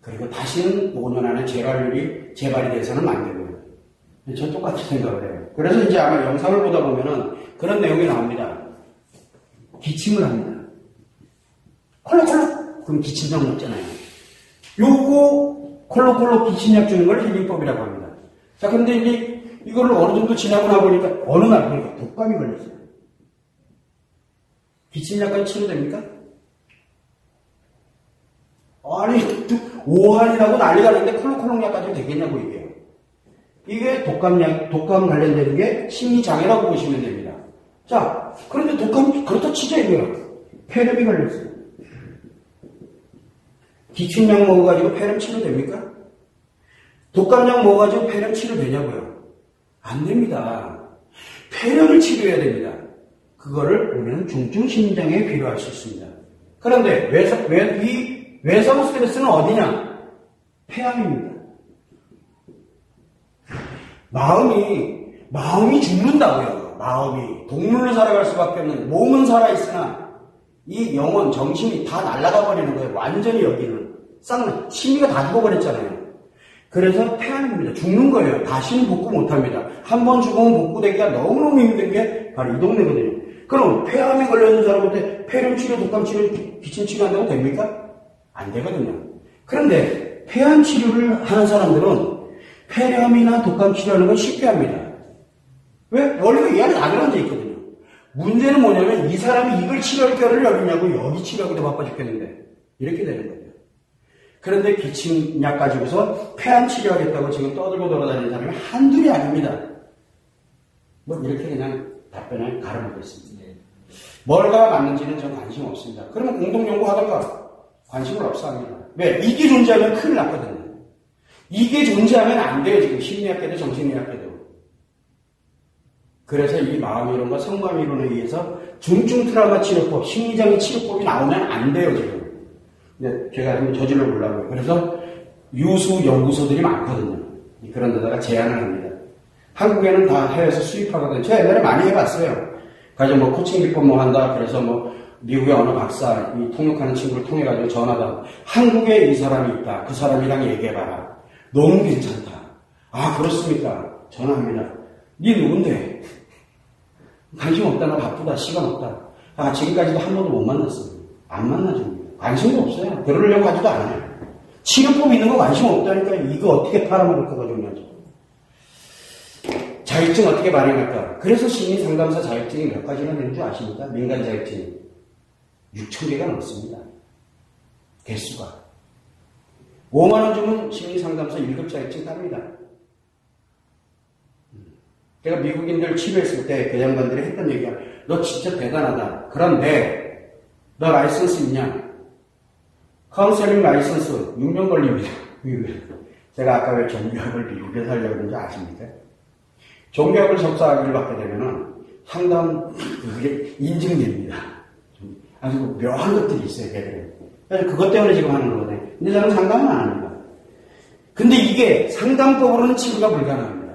그리고 다시는 5년 안에 재발이 돼서는 안 되고요. 전 똑같이 생각을 해요. 그래서 이제 아마 영상을 보다 보면은 그런 내용이 나옵니다. 기침을 합니다. 콜록콜록. 그럼 기침약 먹잖아요. 요거 콜록콜록 기침약 주는 걸 힐링법이라고 합니다. 자, 근데 이제 이거를 어느 정도 지나고 나보니까 어느 날 보니까 독감이 걸렸어요. 기침약까지 치료됩니까? 아니, 오한이라고 난리가 났는데 콜록콜록 약까지 되겠냐고 이게요. 이게 독감 관련되는 게 심리장애라고 보시면 됩니다. 자, 그런데 독감, 그렇다 치자 이거야. 폐렴이 걸렸어요. 기침약 먹어가지고 폐렴 치료됩니까? 독감약 먹어가지고 폐렴 치료되냐고요? 안 됩니다. 폐렴을 치료해야 됩니다. 그거를 우리는 중증 심리장애에 필요할 수 있습니다. 그런데 이 외상 스트레스는 어디냐? 폐암입니다. 마음이 죽는다고요. 마음이. 동물로 살아갈 수밖에 없는, 몸은 살아있으나 이 영혼, 정신이 다 날아가 버리는 거예요. 완전히 여기는. 심리가 다 죽어버렸잖아요. 그래서 폐암입니다. 죽는 거예요. 다시는 복구 못합니다. 한 번 죽으면 복구되기가 너무너무 힘든 게 바로 이 동네거든요. 그럼 폐암에 걸려있는 사람한테 폐렴 치료, 독감 치료, 기침 치료 한다고 됩니까? 안 되거든요. 그런데 폐암 치료를 하는 사람들은 폐렴이나 독감 치료하는 건 쉽게 합니다. 왜? 원래 이 안에 나들어앉아 있거든요. 문제는 뭐냐면 이 사람이 이걸 치료할 겨를 여기냐고 여기 치료하기도 바빠 죽겠는데 이렇게 되는 거예요. 그런데 기침약 가지고서 폐암 치료하겠다고 지금 떠들고 돌아다니는 사람이 한둘이 아닙니다. 뭐 이렇게 그냥 답변을 가려놓겠습니다. 뭘가 맞는지는 전 관심 없습니다. 그러면 공동연구하던가 관심을 없어합니다. 왜? 이게 존재하면 큰일 났거든요. 이게 존재하면 안 돼요. 지금 심리학계도 정신의학계도. 그래서 이 마음이론과 성마음이론에 의해서 중증 트라우마 치료법, 심리장애 치료법이 나오면 안 돼요. 지금. 근데 제가 한번 저질러 보려고요. 그래서 유수 연구소들이 많거든요. 그런 데다가 제안을 합니다. 한국에는 다 해외에서 수입하거든요. 제가 옛날에 많이 해봤어요. 가지고 뭐 코칭 기법 뭐 한다. 그래서 뭐 미국의 어느 박사, 이 통역하는 친구를 통해가지고 전화다. 한국에 이 사람이 있다. 그 사람이랑 얘기해봐라. 너무 괜찮다. 아, 그렇습니까? 전화합니다. 니 누군데? 관심 없다. 나 바쁘다. 시간 없다. 아, 지금까지도 한 번도 못 만났어요. 안 만나줍니다. 관심도 없어요. 그러려고 하지도 않아요. 치료법 있는 거 관심 없다니까 이거 어떻게 팔아먹을까가 중요하죠. 자격증 어떻게 발행할까? 그래서 심리상담사 자격증이 몇 가지나 되는 줄 아십니까? 민간 자격증이 6,000개가 넘습니다. 개수가. 5만원 주면 심리상담사 1급 자격증 땁니다. 제가 미국인들 치료했을 때 그 양반들이 했던 얘기가 너 진짜 대단하다. 그런데 너 라이선스 있냐? 카운셀링 라이선스 6년 걸립니다. 제가 아까 왜 종교학을 미국에서 하려고 그런지 아십니까? 종교학을 접수하기를 받게 되면은 상담 그게 인증됩니다. 아주 묘한 것들이 있어요, 걔들은. 그래서 그것 때문에 지금 하는 거거든요. 근데 저는 상담은 안 합니다. 근데 이게 상담법으로는 치료가 불가능합니다.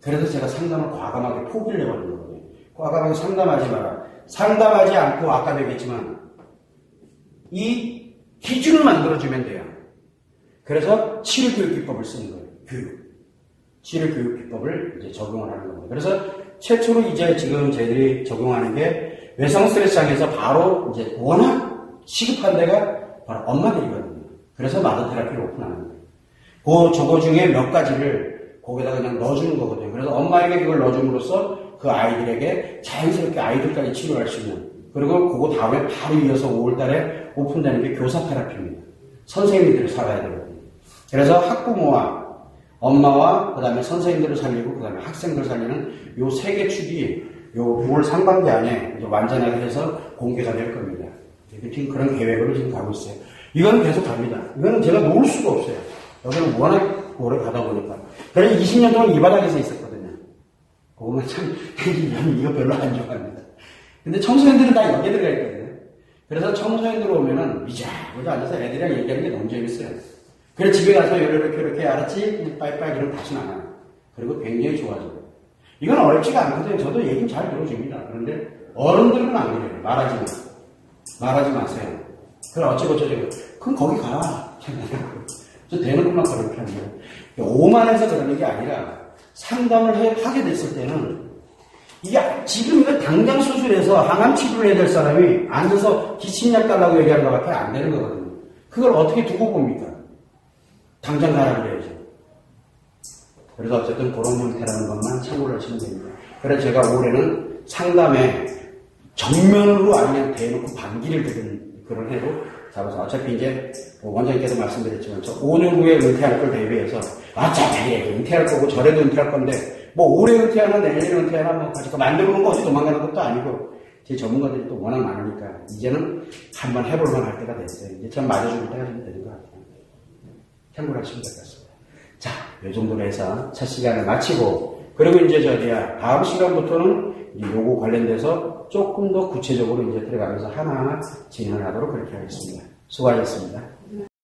그래서 제가 상담을 과감하게 포기를 해버리는 거거든요. 과감하게 상담하지 마라. 상담하지 않고 아까 되겠지만 이 기준을 만들어주면 돼요. 그래서 치료교육기법을 쓰는 거예요. 교육. 치료교육기법을 이제 적용을 하는 겁니다. 그래서 최초로 이제 지금 저희들이 적용하는 게 외상 스트레스 장애에서 바로 이제 워낙 시급한 데가 바로 엄마들이거든요. 그래서 마더 테라피를 오픈하는 거예요. 저거 중에 몇 가지를 거기다가 그냥 넣어주는 거거든요. 그래서 엄마에게 그걸 넣어줌으로써 그 아이들에게 자연스럽게 아이들까지 치료할 수 있는. 그리고 그거 다음에 바로 이어서 5월달에 오픈되는 게 교사 테라피입니다. 선생님들이 살아야 되거든요. 그래서 학부모와 엄마와 그 다음에 선생님들을 살리고 그 다음에 학생들을 살리는 요 세 개 축이 요 9월 상반기 안에 이제 완전하게 해서 공개가 될 겁니다. 지금 그런 계획으로 지금 가고 있어요. 이건 계속 갑니다. 이거는 제가 놓을 수가 없어요. 여기는 워낙 오래 가다 보니까. 그래서 20년 동안 이 바닥에서 있었거든요. 그거는 참, 이거 별로 안 좋아합니다. 근데 청소년들은 다 여기에 들어가 있거든요. 그래서 청소년들 오면은 미자마자 앉아서 애들이랑 얘기하는 게 너무 재밌어요. 그래 집에 가서 이렇게 알았지? 빠이빠이 그러면 다시는 안 와요. 그리고 굉장히 좋아져요. 이건 어렵지가 않거든요. 저도 얘기는 잘 들어줍니다. 그런데 어른들은 안 그래요. 말하지 마세요. 그래 어쩌고 그럼 거기 가. 저 대놓고만 그렇게 합니다. 오만해서 그러는 게 아니라 상담을 하게 됐을 때는 이게 지금 이거 당장 수술해서 항암 치료를 해야 될 사람이 앉아서 기침약 달라고 얘기하는 것밖에 안 되는 거거든요. 그걸 어떻게 두고 봅니까? 당장 가라 그래야죠. 그래서 어쨌든 그런 형태라는 것만 참고를 하시면 됩니다. 그래서 제가 올해는 상담에 정면으로 아니면 대놓고 반기를 드는 그런 해로 잡아서 어차피 이제 원장님께서 말씀드렸지만 저 5년 후에 은퇴할 걸 대비해서 어차피 은퇴할 거고 저래도 은퇴할 건데 뭐 올해 은퇴하나 내년에 은퇴하나 뭐 가지고 만들어 놓은 거 어디 도망가는 것도 아니고 제 전문가들이 또 워낙 많으니까 이제는 한번 해볼 만할 때가 됐어요. 이제 참 맞아줄 때가 좀 되는 것 같아요. 참고를 하시면 될 것 같습니다. 자, 이 정도로 해서 첫 시간을 마치고 그리고 이제 저희야 다음 시간부터는 이제 요거 관련돼서 조금 더 구체적으로 이제 들어가면서 하나하나 진행을 하도록 그렇게 하겠습니다. 수고하셨습니다.